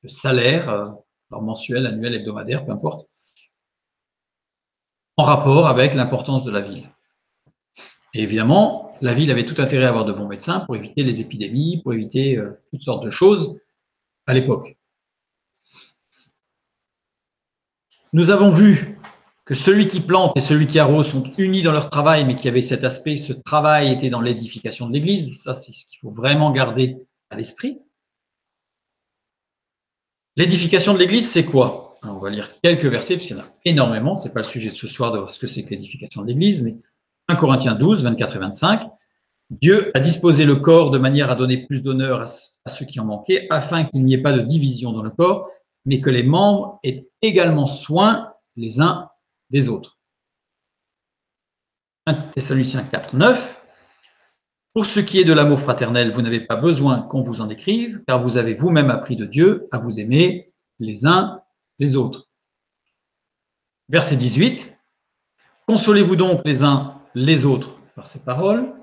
Speaker 1: salaire, alors mensuel, annuel, hebdomadaire, peu importe, en rapport avec l'importance de la ville. Et évidemment, la ville avait tout intérêt à avoir de bons médecins pour éviter les épidémies, pour éviter toutes sortes de choses à l'époque. Nous avons vu que celui qui plante et celui qui arrose sont unis dans leur travail, mais qu'il y avait cet aspect, ce travail était dans l'édification de l'Église. Ça, c'est ce qu'il faut vraiment garder à l'esprit. L'édification de l'Église, c'est quoi? Alors, on va lire quelques versets, parce qu'il y en a énormément. Ce n'est pas le sujet de ce soir de voir ce que c'est que l'édification de l'Église, mais 1 Corinthiens 12, 24 et 25. Dieu a disposé le corps de manière à donner plus d'honneur à ceux qui en manquaient, afin qu'il n'y ait pas de division dans le corps, mais que les membres aient également soin les uns des autres. 1 Thessaloniciens 4, 9. Pour ce qui est de l'amour fraternel, vous n'avez pas besoin qu'on vous en écrive, car vous avez vous-même appris de Dieu à vous aimer les uns les autres. Verset 18. Consolez-vous donc les uns les autres par ces paroles.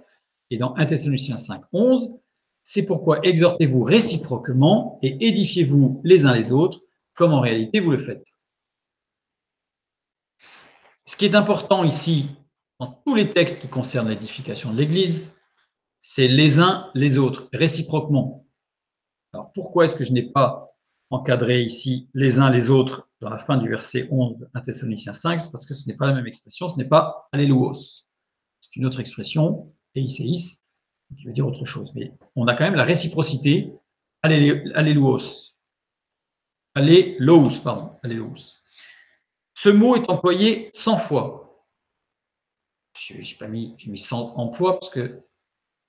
Speaker 1: Et dans 1 Thessaloniciens 5, 11, c'est pourquoi exhortez-vous réciproquement et édifiez-vous les uns les autres, comme en réalité vous le faites. Ce qui est important ici, dans tous les textes qui concernent l'édification de l'Église, c'est les uns les autres, réciproquement. Alors pourquoi est-ce que je n'ai pas encadré ici les uns les autres dans la fin du verset 11 de 1 Thessaloniciens 5? C'est parce que ce n'est pas la même expression, ce n'est pas alléluos. C'est une autre expression, eiseis, qui veut dire autre chose. Mais on a quand même la réciprocité, alléluos. Alléluos, pardon, alléluos. Ce mot est employé 100 fois. J'ai mis 100 emplois parce que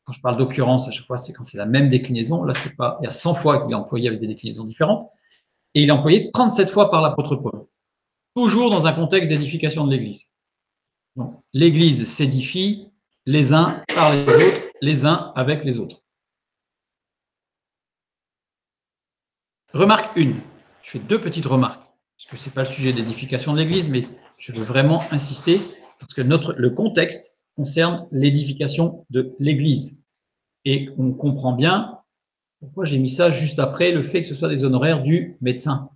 Speaker 1: quand je parle d'occurrence, à chaque fois, c'est quand c'est la même déclinaison. Là, c'est pas, il y a 100 fois qu'il est employé avec des déclinaisons différentes. Et il est employé 37 fois par l'apôtre Paul. Toujours dans un contexte d'édification de l'Église. Donc, l'Église s'édifie les uns par les autres, les uns avec les autres. Remarque 1. Je fais deux petites remarques, parce que ce n'est pas le sujet d'édification de l'Église, mais je veux vraiment insister, parce que le contexte concerne l'édification de l'Église. Et on comprend bien pourquoi j'ai mis ça juste après le fait que ce soit des honoraires du médecin.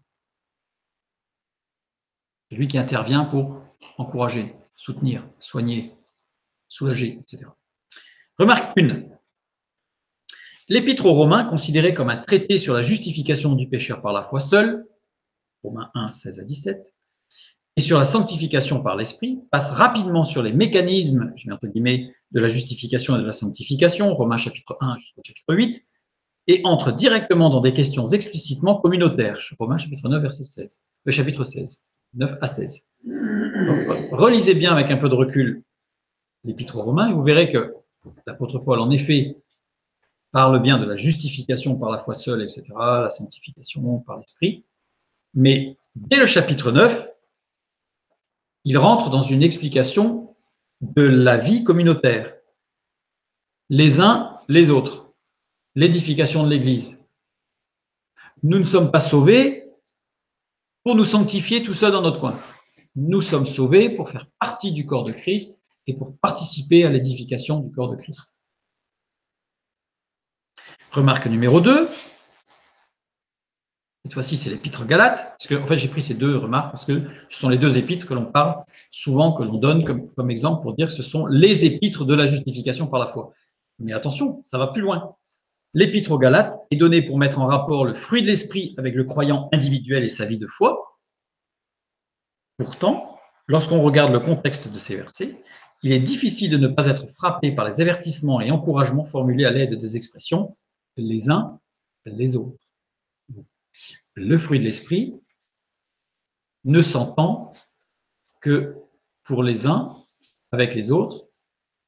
Speaker 1: C'est lui qui intervient pour encourager, soutenir, soigner, soulager, etc. Remarque 1. L'Épître aux Romains, considéré comme un traité sur la justification du pécheur par la foi seule, Romains 1, 16 à 17, et sur la sanctification par l'Esprit, passe rapidement sur les mécanismes, je mets entre guillemets, de la justification et de la sanctification, Romains chapitre 1 jusqu'au chapitre 8, et entre directement dans des questions explicitement communautaires, Romains chapitre 9, verset 16, chapitre 16, 9 à 16. Donc, relisez bien avec un peu de recul l'Épître aux Romains, et vous verrez que l'apôtre Paul, en effet, parle bien de la justification par la foi seule, etc., la sanctification par l'Esprit, mais dès le chapitre 9, il rentre dans une explication de la vie communautaire, les uns les autres, l'édification de l'Église. Nous ne sommes pas sauvés pour nous sanctifier tout seul dans notre coin. Nous sommes sauvés pour faire partie du corps de Christ et pour participer à l'édification du corps de Christ. Remarque numéro 2. Cette fois-ci, c'est l'épître Galates, parce que en fait, j'ai pris ces deux remarques parce que ce sont les deux épîtres que l'on parle souvent, que l'on donne comme exemple pour dire que ce sont les épîtres de la justification par la foi. Mais attention, ça va plus loin. L'Épître aux Galates est donnée pour mettre en rapport le fruit de l'esprit avec le croyant individuel et sa vie de foi. Pourtant, lorsqu'on regarde le contexte de ces versets, il est difficile de ne pas être frappé par les avertissements et encouragements formulés à l'aide des expressions les uns les autres. Le fruit de l'esprit ne s'entend que pour les uns avec les autres,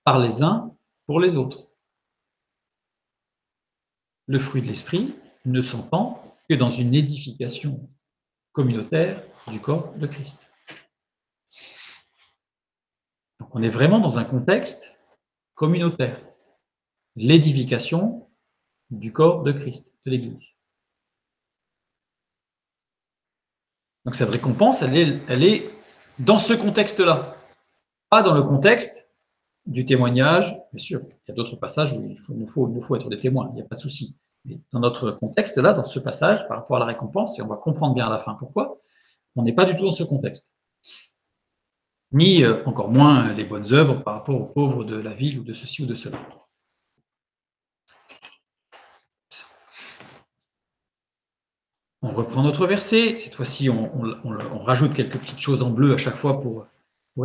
Speaker 1: par les uns pour les autres. Le fruit de l'esprit ne s'entend que dans une édification communautaire du corps de Christ. Donc on est vraiment dans un contexte communautaire. L'édification du corps de Christ, de l'Église. Donc cette récompense, elle est dans ce contexte-là, pas dans le contexte du témoignage. Bien sûr, il y a d'autres passages où il nous faut être des témoins, il n'y a pas de souci. Mais dans notre contexte-là, dans ce passage, par rapport à la récompense, et on va comprendre bien à la fin pourquoi, on n'est pas du tout dans ce contexte. Ni encore moins les bonnes œuvres par rapport aux pauvres de la ville ou de ceci ou de cela. On reprend notre verset. Cette fois-ci, on rajoute quelques petites choses en bleu à chaque fois pour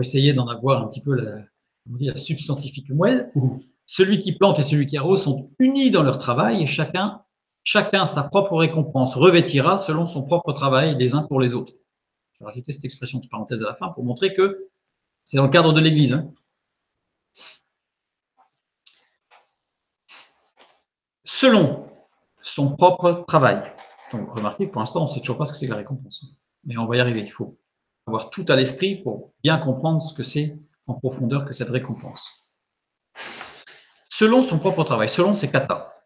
Speaker 1: essayer d'en avoir un petit peu la substantifique moelle. Celui qui plante et celui qui arrose sont unis dans leur travail et chacun sa propre récompense revêtira selon son propre travail les uns pour les autres. Je vais rajouter cette expression de parenthèse à la fin pour montrer que c'est dans le cadre de l'Église. Selon son propre travail. Donc, remarquez que pour l'instant, on ne sait toujours pas ce que c'est que la récompense. Mais on va y arriver. Il faut avoir tout à l'esprit pour bien comprendre ce que c'est en profondeur que cette récompense. Selon son propre travail, selon ses kata,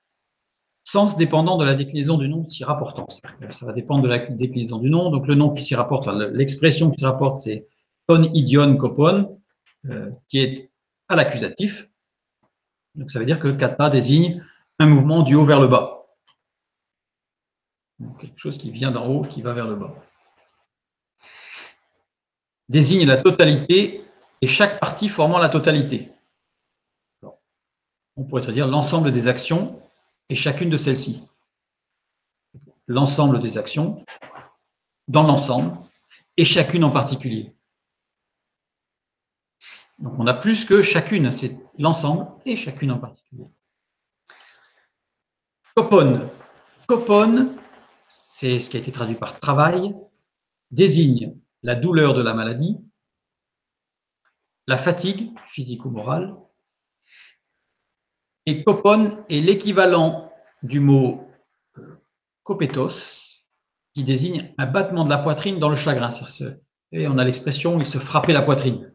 Speaker 1: sens dépendant de la déclinaison du nom s'y rapportant. Ça va dépendre de la déclinaison du nom. Donc, le nom qui s'y rapporte, enfin, l'expression qui s'y rapporte, c'est ton idion kopon, qui est à l'accusatif. Donc, ça veut dire que kata désigne un mouvement du haut vers le bas. Donc, quelque chose qui vient d'en haut, qui va vers le bas. Désigne la totalité et chaque partie formant la totalité. Alors, on pourrait dire l'ensemble des actions et chacune de celles-ci. L'ensemble des actions dans l'ensemble et chacune en particulier. Donc on a plus que chacune, c'est l'ensemble et chacune en particulier. Kopon. Kopon, c'est ce qui a été traduit par travail, désigne la douleur de la maladie, la fatigue physique ou morale. Et kopon est l'équivalent du mot kopetos, qui désigne un battement de la poitrine dans le chagrin. Et on a l'expression il se frappait la poitrine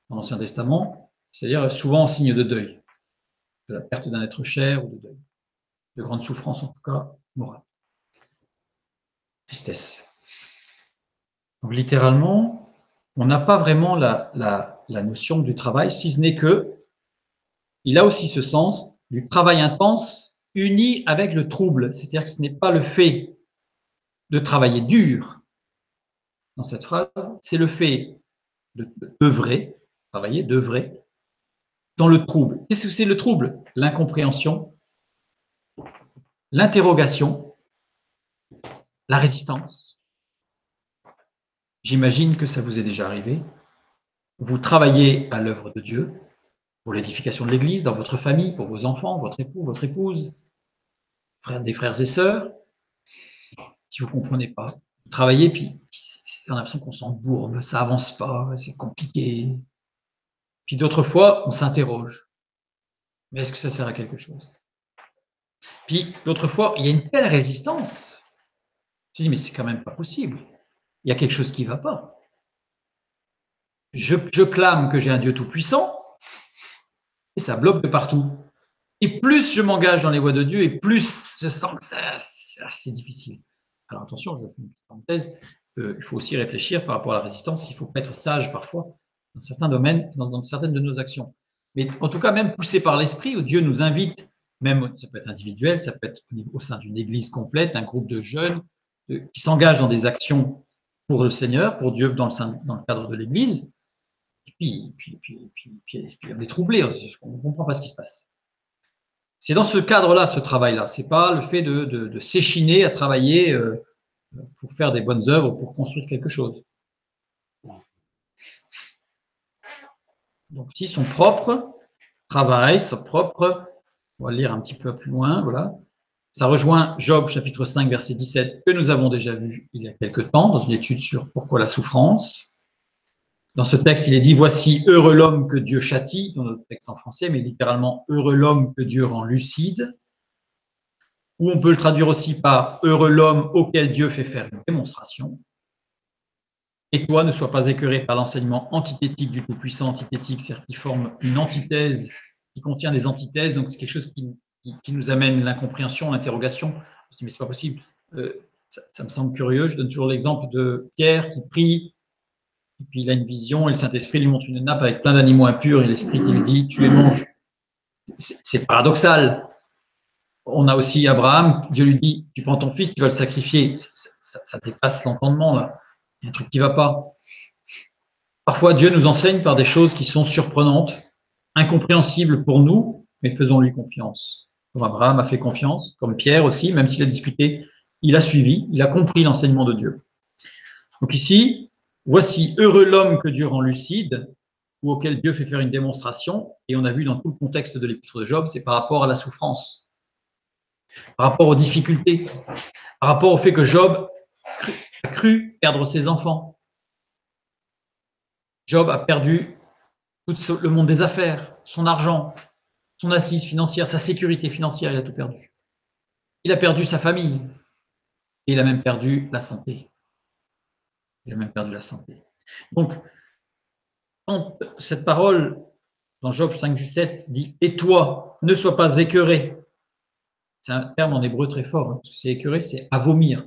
Speaker 1: dans l'Ancien Testament, c'est-à-dire souvent en signe de deuil, de la perte d'un être cher ou de deuil, de grande souffrance en tout cas morale. Tristesse. Donc littéralement, on n'a pas vraiment la notion du travail, si ce n'est que il a aussi ce sens du travail intense uni avec le trouble, c'est-à-dire que ce n'est pas le fait de travailler dur dans cette phrase, c'est le fait d'œuvrer, travailler, d'œuvrer dans le trouble. Qu'est-ce que c'est le trouble? L'incompréhension, l'interrogation, la résistance. J'imagine que ça vous est déjà arrivé. Vous travaillez à l'œuvre de Dieu pour l'édification de l'Église, dans votre famille, pour vos enfants, votre époux, votre épouse, des frères et sœurs, qui vous ne comprenez pas. Vous travaillez, puis on a l'impression qu'on s'embourbe, ça avance pas, c'est compliqué. Puis d'autres fois, on s'interroge. Mais est-ce que ça sert à quelque chose? Puis d'autres fois, il y a une telle résistance. Je dis, mais c'est quand même pas possible. Il y a quelque chose qui ne va pas. Je clame que j'ai un Dieu tout-puissant, et ça bloque de partout. Et plus je m'engage dans les voies de Dieu, et plus je sens que c'est difficile. Alors attention, je fais une petite parenthèse, il faut aussi réfléchir par rapport à la résistance, il faut être sage parfois dans certains domaines, dans certaines de nos actions. Mais en tout cas, même poussé par l'Esprit, où Dieu nous invite, même ça peut être individuel, ça peut être au sein d'une église complète, un groupe de jeunes qui s'engagent dans des actions pour le Seigneur, pour Dieu dans le cadre de l'église, et puis on est troublé, on ne comprend pas ce qui se passe. C'est dans ce cadre-là, ce travail-là. Ce n'est pas le fait de s'échiner à travailler pour faire des bonnes œuvres, pour construire quelque chose. Donc, si son propre travail, son propre, on va lire un petit peu plus loin, voilà. Ça rejoint Job chapitre 5, verset 17, que nous avons déjà vu il y a quelque temps, dans une étude sur pourquoi la souffrance. Dans ce texte, il est dit « Voici heureux l'homme que Dieu châtie », dans notre texte en français, mais littéralement « heureux l'homme que Dieu rend lucide », ou on peut le traduire aussi par « heureux l'homme auquel Dieu fait faire une démonstration ». Et toi, ne sois pas écœuré par l'enseignement antithétique du Tout-Puissant. Antithétique, c'est-à-dire qui forme une antithèse, qui contient des antithèses, donc c'est quelque chose qui nous amène l'incompréhension, l'interrogation. On se dit, mais c'est pas possible. Ça me semble curieux. Je donne toujours l'exemple de Pierre qui prie, et puis il a une vision, et le Saint-Esprit lui montre une nappe avec plein d'animaux impurs, et l'Esprit qui lui dit, tu les manges. C'est paradoxal. On a aussi Abraham, Dieu lui dit, tu prends ton fils, tu vas le sacrifier. Ça dépasse l'entendement, là. Il y a un truc qui ne va pas. Parfois, Dieu nous enseigne par des choses qui sont surprenantes, incompréhensibles pour nous, mais faisons-lui confiance. Comme Abraham a fait confiance, comme Pierre aussi, même s'il a discuté, il a suivi, il a compris l'enseignement de Dieu. Donc ici, voici heureux l'homme que Dieu rend lucide, ou auquel Dieu fait faire une démonstration, et on a vu dans tout le contexte de l'épître de Job, c'est par rapport à la souffrance, par rapport aux difficultés, par rapport au fait que Job a cru perdre ses enfants. Job a perdu tout le monde des affaires, son argent, son assise financière, sa sécurité financière, il a tout perdu. Il a perdu sa famille et il a même perdu la santé. Il a même perdu la santé. Donc, quand cette parole dans Job 5,17 dit « Et toi, ne sois pas écœuré », c'est un terme en hébreu très fort, hein, parce que c'est écœuré, c'est à vomir.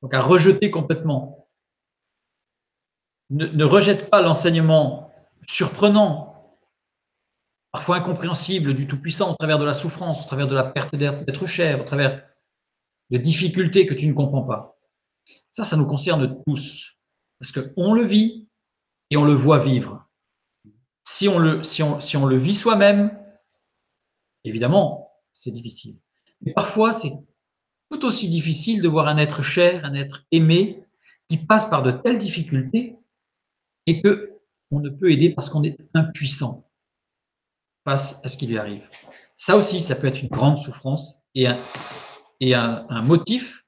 Speaker 1: Donc à rejeter complètement. Ne rejette pas l'enseignement surprenant, parfois incompréhensible du Tout-Puissant au travers de la souffrance, au travers de la perte d'être cher, au travers de difficultés que tu ne comprends pas. Ça nous concerne tous, parce qu'on le vit et on le voit vivre. Si on le vit soi-même, évidemment, c'est difficile. Mais parfois, c'est tout aussi difficile de voir un être cher, un être aimé, qui passe par de telles difficultés et qu'on ne peut aider parce qu'on est impuissant face à ce qui lui arrive. Ça aussi, ça peut être une grande souffrance et un motif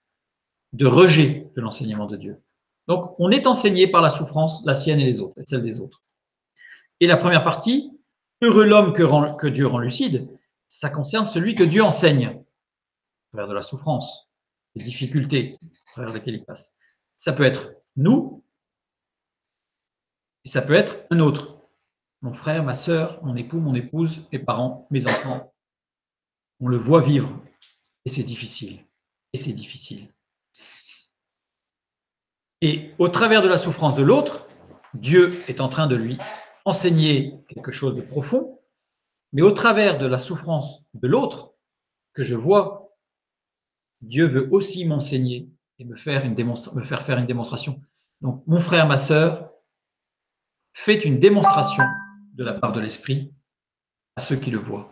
Speaker 1: de rejet de l'enseignement de Dieu. Donc, on est enseigné par la souffrance, la sienne et les autres, et celle des autres. Et la première partie, heureux l'homme que Dieu rend lucide, ça concerne celui que Dieu enseigne, à travers de la souffrance, des difficultés à travers lesquelles il passe. Ça peut être nous, et ça peut être un autre. Mon frère, ma sœur, mon époux, mon épouse, mes parents, mes enfants. On le voit vivre, et c'est difficile. Et c'est difficile. Et au travers de la souffrance de l'autre, Dieu est en train de lui enseigner quelque chose de profond, mais au travers de la souffrance de l'autre que je vois, Dieu veut aussi m'enseigner et me faire faire une démonstration. Donc, mon frère, ma sœur, fait une démonstration de la part de l'Esprit à ceux qui le voient.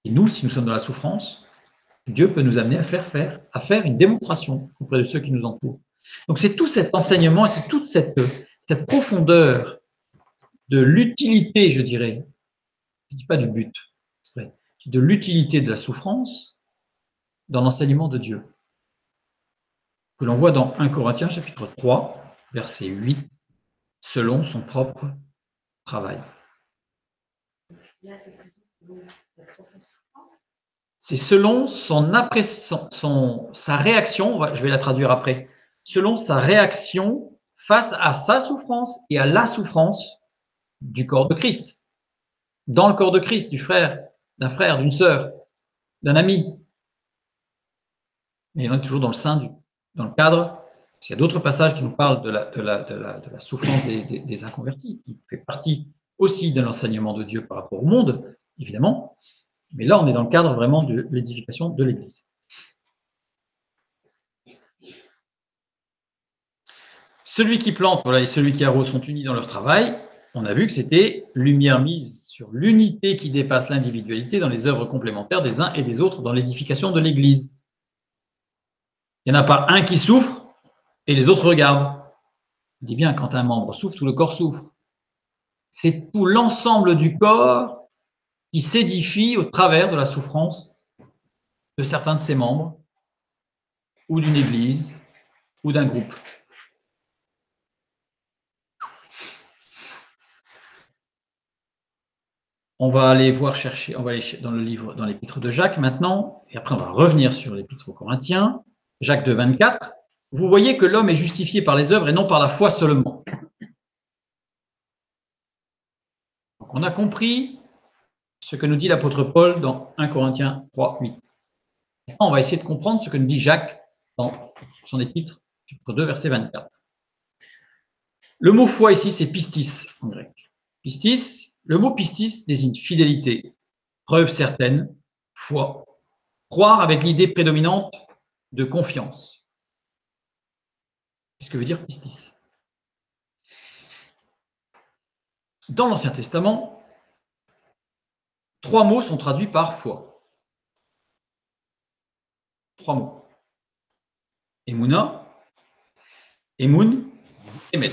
Speaker 1: Et nous, si nous sommes dans la souffrance, Dieu peut nous amener à faire une démonstration auprès de ceux qui nous entourent. Donc, c'est tout cet enseignement et c'est toute cette profondeur de l'utilité, je dirais, je ne dis pas du but, de l'utilité de la souffrance dans l'enseignement de Dieu, que l'on voit dans 1 Corinthiens chapitre 3, verset 8, selon son propre travail. C'est selon sa réaction, je vais la traduire après, selon sa réaction face à sa souffrance et à la souffrance du corps de Christ. Dans le corps de Christ, d'un frère, d'une sœur, d'un ami. Mais on est toujours dans le cadre. Il y a d'autres passages qui nous parlent de la souffrance des inconvertis, qui fait partie aussi de l'enseignement de Dieu par rapport au monde, évidemment. Mais là, on est dans le cadre vraiment de l'édification de l'Église. Celui qui plante et celui qui arrose sont unis dans leur travail. on a vu que c'était lumière mise sur l'unité qui dépasse l'individualité dans les œuvres complémentaires des uns et des autres dans l'édification de l'Église. Il n'y en a pas un qui souffre et les autres regardent. On dit bien, quand un membre souffre, tout le corps souffre. C'est tout l'ensemble du corps qui s'édifie au travers de la souffrance de certains de ses membres, ou d'une église, ou d'un groupe. On va aller chercher, on va aller dans le livre, dans l'épître de Jacques maintenant, et après on va revenir sur l'épître aux Corinthiens. Jacques 2, 24. Vous voyez que l'homme est justifié par les œuvres et non par la foi seulement. Donc on a compris ce que nous dit l'apôtre Paul dans 1 Corinthiens 3, 8. Maintenant, on va essayer de comprendre ce que nous dit Jacques dans son épître, chapitre 2, verset 24. Le mot foi ici, c'est pistis en grec. Pistis, le mot pistis désigne fidélité, preuve certaine, foi, croire avec l'idée prédominante de confiance. Qu'est-ce que veut dire pistis? Dans l'Ancien Testament, 3 mots sont traduits par foi. 3 mots. Emouna, Emoun, Emet.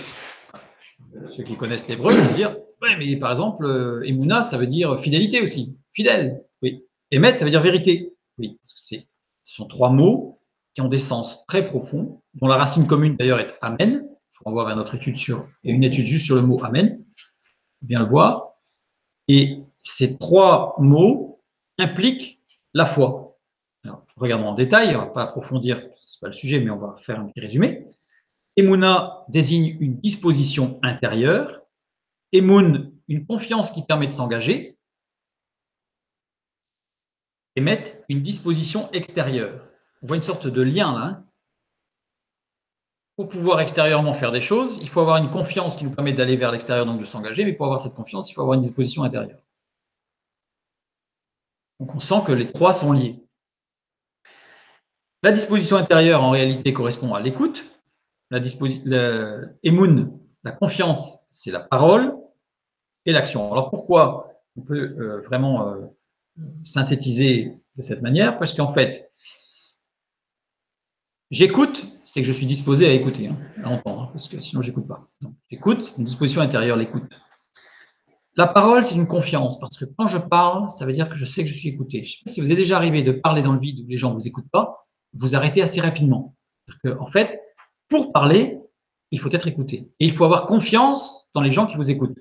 Speaker 1: Ceux qui connaissent l'hébreu vont dire, ouais, mais par exemple, Emouna, ça veut dire fidélité aussi, fidèle, oui. Emet, ça veut dire vérité, oui. Parce que ce sont 3 mots qui ont des sens très profonds, dont la racine commune d'ailleurs est Amen. Je vous renvoie vers notre étude et une étude juste sur le mot Amen, bien le voir. Et ces 3 mots impliquent la foi. Alors, regardons en détail, on ne va pas approfondir, ce n'est pas le sujet, mais on va faire un petit résumé. Emouna désigne une disposition intérieure. Emoun, une confiance qui permet de s'engager. Emet, une disposition extérieure. On voit une sorte de lien là. Hein. Pour pouvoir extérieurement faire des choses, il faut avoir une confiance qui nous permet d'aller vers l'extérieur, donc de s'engager, mais pour avoir cette confiance, il faut avoir une disposition intérieure. Donc on sent que les 3 sont liés. La disposition intérieure, en réalité, correspond à l'écoute. Emoun, la confiance, c'est la parole et l'action. Alors pourquoi on peut vraiment synthétiser de cette manière? Parce qu'en fait, j'écoute, c'est que je suis disposé à écouter, hein, à entendre, parce que sinon, je n'écoute pas. J'écoute, c'est une disposition intérieure, l'écoute. La parole, c'est une confiance, parce que quand je parle, ça veut dire que je sais que je suis écouté. Je ne sais pas si vous est déjà arrivé de parler dans le vide où les gens ne vous écoutent pas, vous arrêtez assez rapidement. En fait, pour parler, il faut être écouté. Et il faut avoir confiance dans les gens qui vous écoutent.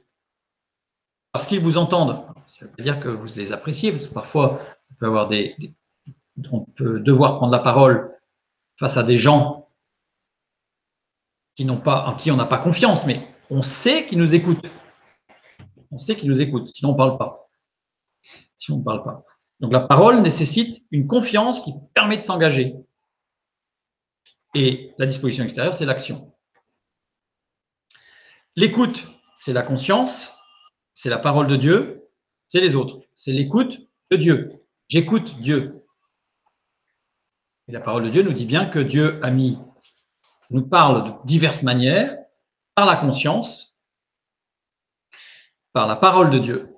Speaker 1: Parce qu'ils vous entendent. Ça veut dire que vous les appréciez, parce que parfois, on peut devoir prendre la parole face à des gens en qui on n'a pas confiance, mais on sait qu'ils nous écoutent. On sait qu'ils nous écoutent, sinon on ne parle pas. Sinon on ne parle pas. Donc la parole nécessite une confiance qui permet de s'engager. Et la disposition extérieure, c'est l'action. L'écoute, c'est la conscience, c'est la parole de Dieu, c'est les autres. C'est l'écoute de Dieu. J'écoute Dieu. Et la parole de Dieu nous dit bien que Dieu nous parle de diverses manières, par la conscience, par la parole de Dieu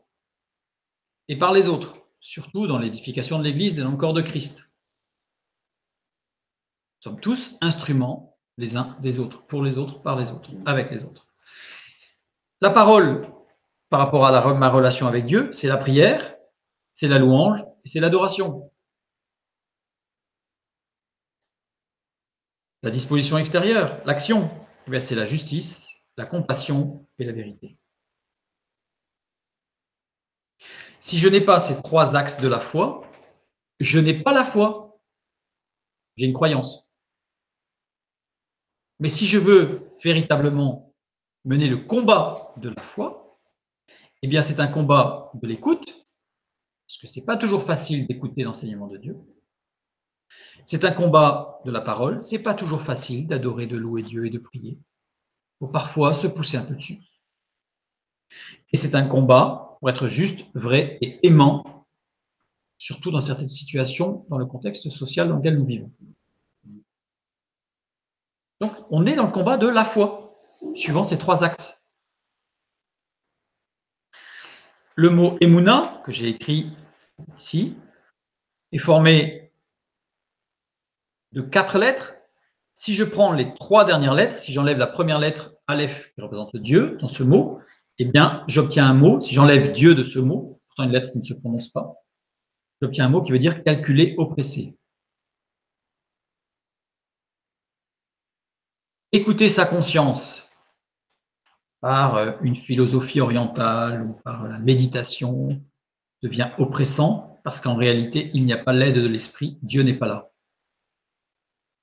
Speaker 1: et par les autres, surtout dans l'édification de l'Église et dans le corps de Christ. Nous sommes tous instruments les uns des autres, pour les autres, par les autres, avec les autres. La parole, par rapport à ma relation avec Dieu, c'est la prière, c'est la louange et c'est l'adoration. La disposition extérieure, l'action, c'est la justice, la compassion et la vérité. Si je n'ai pas ces 3 axes de la foi, je n'ai pas la foi. J'ai une croyance. Mais si je veux véritablement mener le combat de la foi, eh bien c'est un combat de l'écoute, parce que ce n'est pas toujours facile d'écouter l'enseignement de Dieu. C'est un combat de la parole, ce n'est pas toujours facile d'adorer, de louer Dieu et de prier. Il faut parfois se pousser un peu dessus. Et c'est un combat pour être juste, vrai et aimant, surtout dans certaines situations, dans le contexte social dans lequel nous vivons. Donc, on est dans le combat de la foi, suivant ces 3 axes. Le mot Emouna, que j'ai écrit ici, est formé de 4 lettres. Si je prends les 3 dernières lettres, si j'enlève la première lettre, Aleph, qui représente Dieu, dans ce mot, eh bien, j'obtiens un mot. Si j'enlève Dieu de ce mot, pourtant une lettre qui ne se prononce pas, j'obtiens un mot qui veut dire calculer, oppresser. Écouter sa conscience par une philosophie orientale ou par la méditation devient oppressant parce qu'en réalité, il n'y a pas l'aide de l'esprit, Dieu n'est pas là.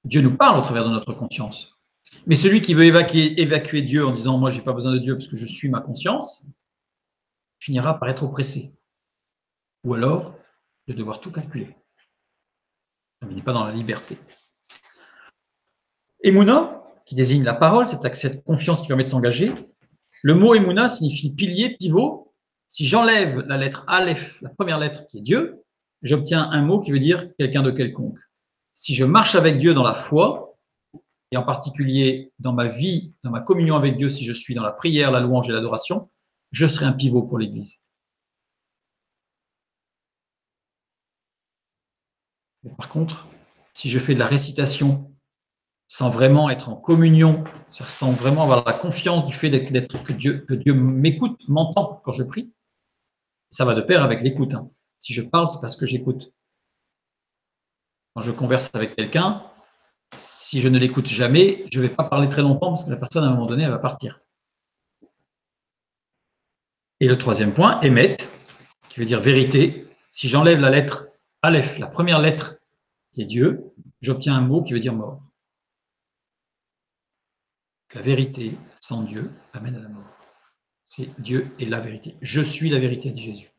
Speaker 1: Dieu nous parle au travers de notre conscience. Mais celui qui veut évacuer Dieu en disant « moi, je n'ai pas besoin de Dieu parce que je suis ma conscience », finira par être oppressé. Ou alors, de devoir tout calculer. Il n'est pas dans la liberté. Emouna, qui désigne la parole, c'est cette confiance qui permet de s'engager. Le mot Emouna signifie pilier, pivot. Si j'enlève la lettre Aleph, la première lettre qui est Dieu, j'obtiens un mot qui veut dire quelqu'un de quelconque. Si je marche avec Dieu dans la foi, et en particulier dans ma vie, dans ma communion avec Dieu, si je suis dans la prière, la louange et l'adoration, je serai un pivot pour l'Église. Mais par contre, si je fais de la récitation sans vraiment être en communion, sans vraiment avoir la confiance du fait que Dieu m'écoute, m'entend quand je prie, ça va de pair avec l'écoute. Hein. Si je parle, c'est parce que j'écoute. Quand je converse avec quelqu'un, si je ne l'écoute jamais, je ne vais pas parler très longtemps parce que la personne, à un moment donné, elle va partir. Et le troisième point, émet, qui veut dire vérité. Si j'enlève la lettre Aleph, la première lettre qui est Dieu, j'obtiens un mot qui veut dire mort. La vérité sans Dieu amène à la mort. C'est Dieu est la vérité. Je suis la vérité, dit Jésus.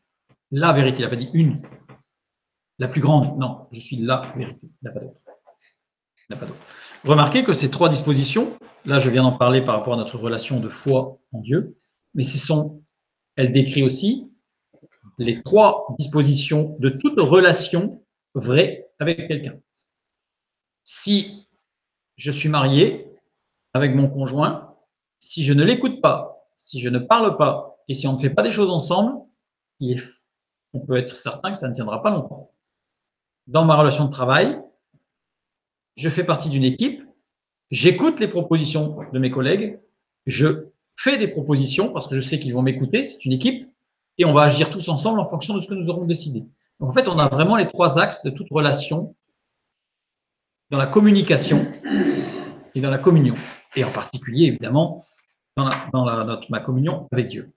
Speaker 1: La vérité, il n'a pas dit une. La plus grande, non, je suis la vérité. Il n'a pas d'autre. Remarquez que ces 3 dispositions, là je viens d'en parler par rapport à notre relation de foi en Dieu, mais elle décrit aussi les 3 dispositions de toute relation vraie avec quelqu'un. Si je suis marié avec mon conjoint, si je ne l'écoute pas, si je ne parle pas, et si on ne fait pas des choses ensemble, on peut être certain que ça ne tiendra pas longtemps. Dans ma relation de travail, je fais partie d'une équipe, j'écoute les propositions de mes collègues, je fais des propositions parce que je sais qu'ils vont m'écouter, c'est une équipe, et on va agir tous ensemble en fonction de ce que nous aurons décidé. Donc en fait, on a vraiment les 3 axes de toute relation dans la communication et dans la communion, et en particulier, évidemment, dans ma communion avec Dieu.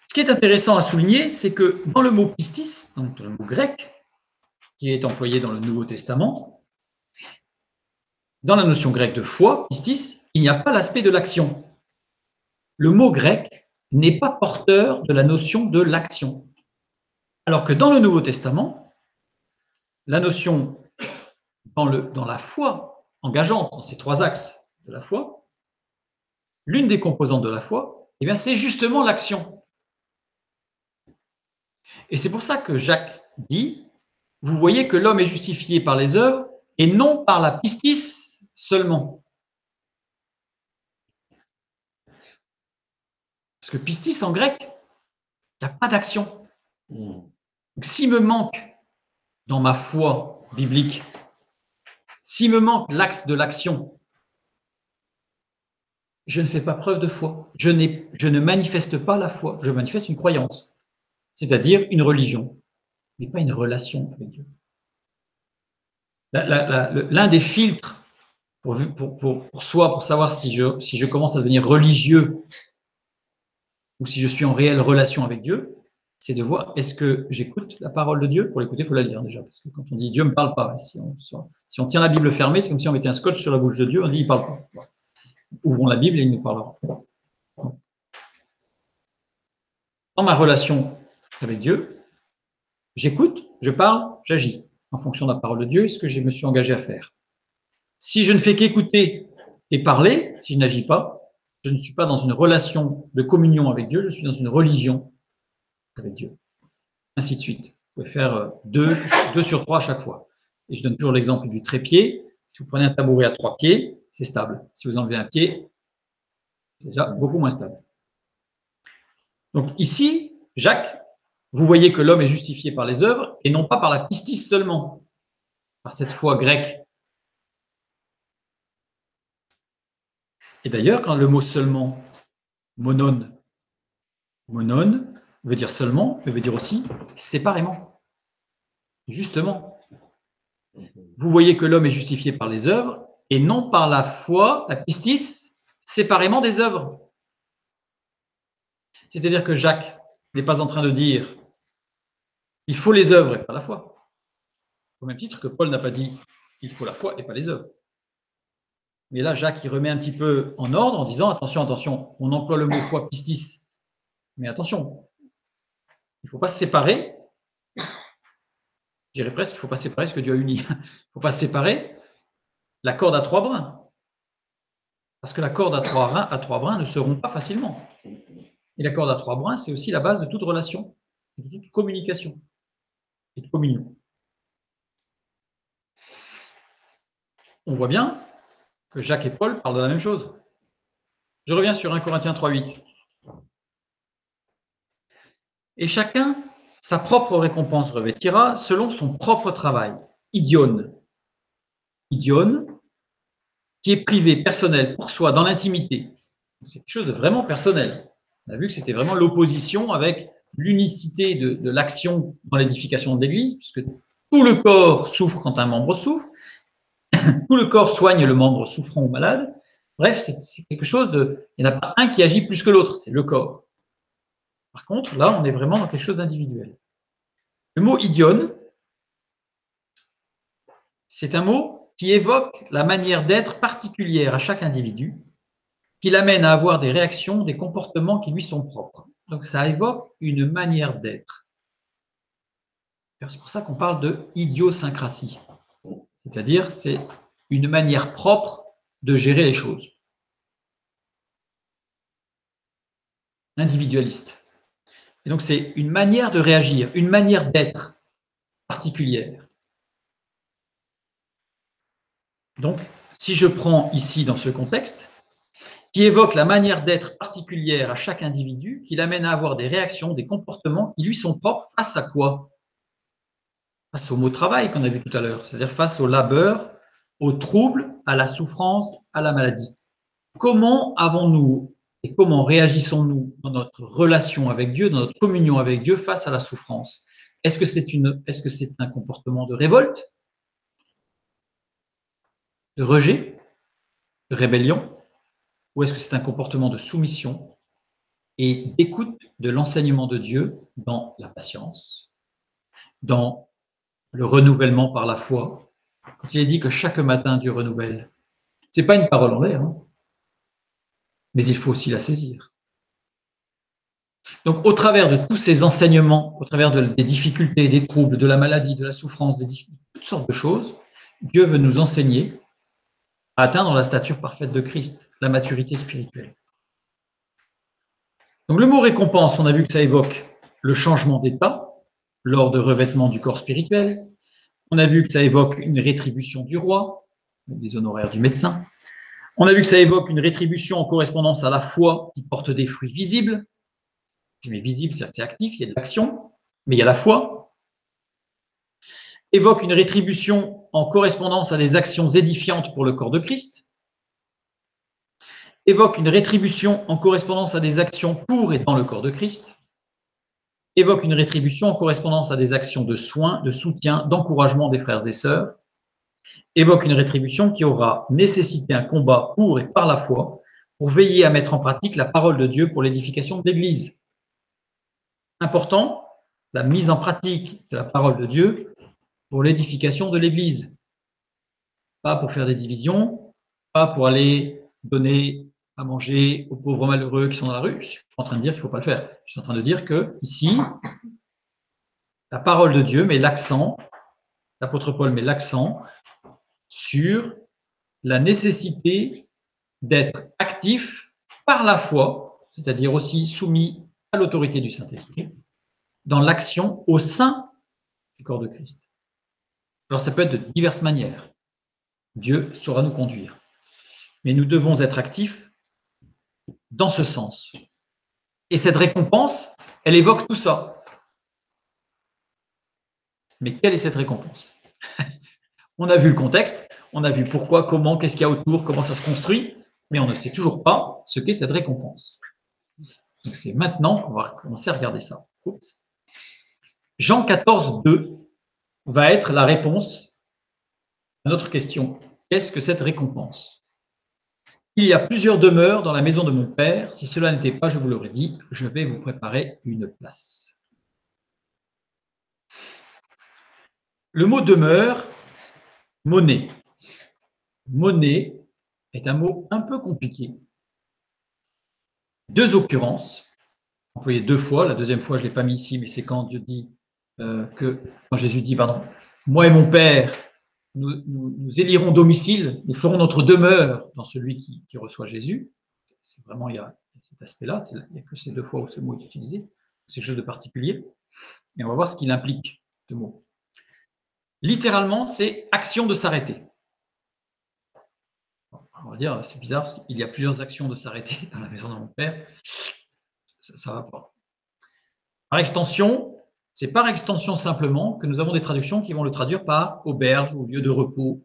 Speaker 1: Ce qui est intéressant à souligner, c'est que dans le mot pistis, donc le mot grec, qui est employé dans le Nouveau Testament, dans la notion grecque de foi, pistis, il n'y a pas l'aspect de l'action. Le mot grec n'est pas porteur de la notion de l'action. Alors que dans le Nouveau Testament, la notion dans la foi engageante, dans ces 3 axes de la foi, l'une des composantes de la foi, eh bien, c'est justement l'action. Et c'est pour ça que Jacques dit, vous voyez que l'homme est justifié par les œuvres et non par la pistis seulement. Parce que pistis en grec, il n'y a pas d'action. Donc, s'il me manque dans ma foi biblique, s'il me manque l'axe de l'action, je ne fais pas preuve de foi. Je ne manifeste pas la foi, je manifeste une croyance, c'est-à-dire une religion, mais pas une relation avec Dieu. L'un des filtres pour soi, pour savoir si je commence à devenir religieux ou si je suis en réelle relation avec Dieu, c'est de voir, est-ce que j'écoute la parole de Dieu? Pour l'écouter, il faut la lire déjà, parce que quand on dit Dieu ne me parle pas, si on tient la Bible fermée, c'est comme si on mettait un scotch sur la bouche de Dieu, on dit il ne parle pas. Ouvrons la Bible et il nous parlera. Dans ma relation avec Dieu, j'écoute, je parle, j'agis en fonction de la parole de Dieu et ce que je me suis engagé à faire. Si je ne fais qu'écouter et parler, si je n'agis pas, je ne suis pas dans une relation de communion avec Dieu, je suis dans une religion avec Dieu. Ainsi de suite. Vous pouvez faire 2 sur 3 à chaque fois. Et je donne toujours l'exemple du trépied. Si vous prenez un tabouret à 3 pieds, c'est stable. Si vous enlevez un pied, c'est déjà beaucoup moins stable. Donc ici, Jacques, vous voyez que l'homme est justifié par les œuvres et non pas par la pistis seulement, par cette foi grecque. Et d'ailleurs, quand le mot seulement, monon veut dire seulement, mais veut dire aussi séparément. Justement, vous voyez que l'homme est justifié par les œuvres et non par la foi, la pistis, séparément des œuvres. C'est-à-dire que Jacques n'est pas en train de dire il faut les œuvres et pas la foi. Au même titre que Paul n'a pas dit il faut la foi et pas les œuvres. Mais là, Jacques, il remet un petit peu en ordre en disant attention, attention, on emploie le mot foi pistis, mais attention, il ne faut pas se séparer. Je dirais presque qu'il ne faut pas séparer ce que Dieu a uni. Il ne faut pas séparer la corde à 3 brins. Parce que la corde à 3 brins ne se rompt pas facilement. Et la corde à 3 brins, c'est aussi la base de toute relation, de toute communication et de communion. On voit bien que Jacques et Paul parlent de la même chose. Je reviens sur 1 Corinthiens 3,8. Et chacun sa propre récompense revêtira selon son propre travail. Idione. Idione, qui est privé, personnel, pour soi, dans l'intimité. C'est quelque chose de vraiment personnel. On a vu que c'était vraiment l'opposition avec l'unicité de l'action dans l'édification de l'Église, puisque tout le corps souffre quand un membre souffre, tout le corps soigne le membre souffrant ou malade. Bref, c'est quelque chose de... Il n'y en a pas un qui agit plus que l'autre, c'est le corps. Par contre, là, on est vraiment dans quelque chose d'individuel. Le mot idione, c'est un mot qui évoque la manière d'être particulière à chaque individu, qui l'amène à avoir des réactions, des comportements qui lui sont propres. Donc ça évoque une manière d'être. C'est pour ça qu'on parle de idiosyncrasie, c'est-à-dire c'est une manière propre de gérer les choses. Individualiste. Et donc c'est une manière de réagir, une manière d'être particulière. Donc, si je prends ici dans ce contexte, qui évoque la manière d'être particulière à chaque individu, qui l'amène à avoir des réactions, des comportements qui lui sont propres face à quoi? Face au mot travail qu'on a vu tout à l'heure, c'est-à-dire face au labeur, au trouble, à la souffrance, à la maladie. Comment avons-nous et comment réagissons-nous dans notre relation avec Dieu, dans notre communion avec Dieu face à la souffrance? Est-ce que c'est un comportement de révolte, de rejet, de rébellion, ou est-ce que c'est un comportement de soumission et d'écoute de l'enseignement de Dieu dans la patience, dans le renouvellement par la foi? Quand il est dit que chaque matin Dieu renouvelle, ce n'est pas une parole en l'air, hein, mais il faut aussi la saisir. Donc, au travers de tous ces enseignements, au travers des difficultés, des troubles, de la maladie, de la souffrance, toutes sortes de choses, Dieu veut nous enseigner à atteindre la stature parfaite de Christ, la maturité spirituelle. Donc, le mot récompense, on a vu que ça évoque le changement d'état lors de revêtement du corps spirituel. On a vu que ça évoque une rétribution du roi, les honoraires du médecin. On a vu que ça évoque une rétribution en correspondance à la foi qui porte des fruits visibles. Mais visible, c'est-à-dire que c'est actif, il y a de l'action, mais il y a la foi. Évoque une rétribution en correspondance à des actions édifiantes pour le corps de Christ. Évoque une rétribution en correspondance à des actions pour et dans le corps de Christ. Évoque une rétribution en correspondance à des actions de soins, de soutien, d'encouragement des frères et sœurs. Évoque une rétribution qui aura nécessité un combat pour et par la foi pour veiller à mettre en pratique la parole de Dieu pour l'édification de l'Église. Important, la mise en pratique de la parole de Dieu pour l'édification de l'Église. Pas pour faire des divisions, pas pour aller donner à manger aux pauvres malheureux qui sont dans la rue. Je suis en train de dire qu'il ne faut pas le faire. Je suis en train de dire que ici, la parole de Dieu met l'accent, l'apôtre Paul met l'accent sur la nécessité d'être actif par la foi, c'est-à-dire aussi soumis à l'autorité du Saint-Esprit, dans l'action au sein du corps de Christ. Alors ça peut être de diverses manières. Dieu saura nous conduire. Mais nous devons être actifs dans ce sens. Et cette récompense, elle évoque tout ça. Mais quelle est cette récompense? On a vu le contexte, on a vu pourquoi, comment, qu'est-ce qu'il y a autour, comment ça se construit, mais on ne sait toujours pas ce qu'est cette récompense. Donc c'est maintenant qu'on va commencer à regarder ça. Oups. Jean 14, 2 va être la réponse à notre question. Qu'est-ce que cette récompense? Il y a plusieurs demeures dans la maison de mon Père. Si cela n'était pas, je vous l'aurais dit, je vais vous préparer une place. Le mot demeure, monnaie. Monnaie est un mot un peu compliqué. Deux occurrences, employées deux fois. La deuxième fois, je ne l'ai pas mis ici, mais c'est quand Jésus dit, pardon, moi et mon Père, nous élirons domicile, nous ferons notre demeure dans celui qui reçoit Jésus. C'est vraiment, il y a cet aspect-là, il n'y a que ces deux fois où ce mot est utilisé. C'est quelque chose de particulier. Et on va voir ce qu'il implique, ce mot. Littéralement, c'est action de s'arrêter. On va dire, c'est bizarre, parce qu'il y a plusieurs actions de s'arrêter dans la maison de mon Père. Ça va pas. Par extension, c'est par extension simplement que nous avons des traductions qui vont le traduire par auberge ou lieu de repos.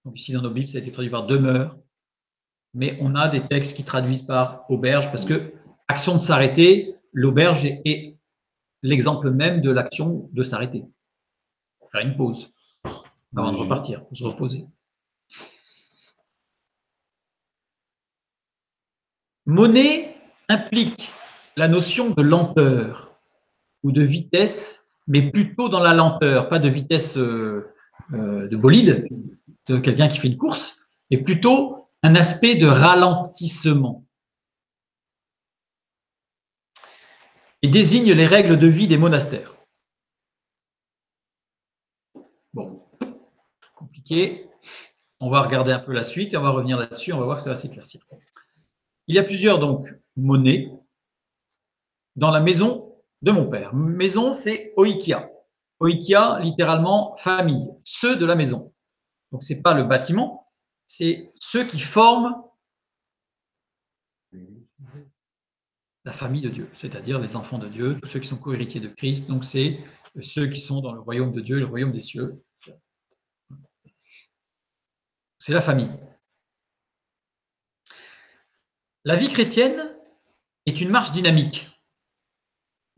Speaker 1: Donc ici, dans nos Bibles, ça a été traduit par demeure. Mais on a des textes qui traduisent par auberge parce que action de s'arrêter, l'auberge est l'exemple même de l'action de s'arrêter. Faire une pause avant de repartir, se reposer. Monnaie implique la notion de lenteur ou de vitesse, mais plutôt dans la lenteur, pas de vitesse de bolide, de quelqu'un qui fait une course, mais plutôt un aspect de ralentissement. Et désigne les règles de vie des monastères. Bon, compliqué. On va regarder un peu la suite et on va revenir là-dessus, on va voir que ça va s'éclaircir. Il y a plusieurs donc monnaies dans la maison de mon père. Maison, c'est oikia. Oikia, littéralement famille, ceux de la maison. Donc ce n'est pas le bâtiment, c'est ceux qui forment la famille de Dieu, c'est-à-dire les enfants de Dieu, tous ceux qui sont co-héritiers de Christ. Donc c'est ceux qui sont dans le royaume de Dieu, le royaume des cieux. C'est la famille. La vie chrétienne est une marche dynamique.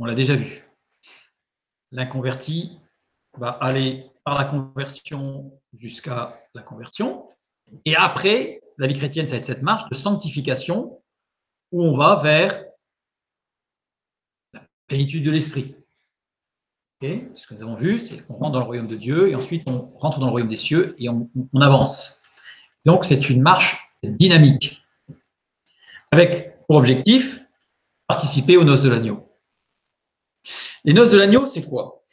Speaker 1: On l'a déjà vu. L'inconverti va aller par la conversion jusqu'à la conversion. Et après, la vie chrétienne, ça va être cette marche de sanctification où on va vers la plénitude de l'esprit. Okay, ce que nous avons vu, c'est qu'on rentre dans le royaume de Dieu et ensuite on rentre dans le royaume des cieux et on avance. Donc, c'est une marche dynamique avec pour objectif participer aux noces de l'agneau. Les noces de l'agneau, c'est quoi?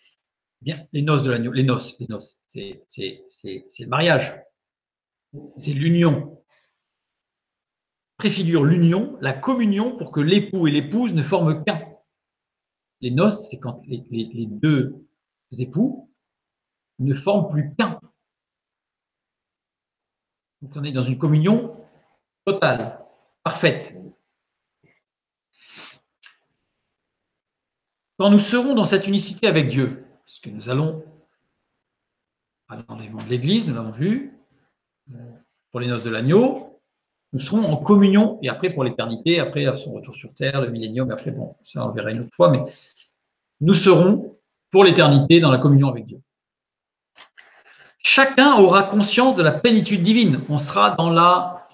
Speaker 1: Bien, les noces de l'agneau, les noces, c'est le mariage, c'est l'union. Préfigure l'union, la communion pour que l'époux et l'épouse ne forment qu'un. Les noces, c'est quand les deux époux ne forment plus qu'un. Donc on est dans une communion totale, parfaite. Quand nous serons dans cette unicité avec Dieu, puisque nous allons à l'enlèvement de l'Église, nous l'avons vu, pour les noces de l'agneau, nous serons en communion, et après pour l'éternité, après son retour sur terre, le millénium, après, bon, ça on verra une autre fois, mais nous serons pour l'éternité dans la communion avec Dieu. Chacun aura conscience de la plénitude divine. On sera dans la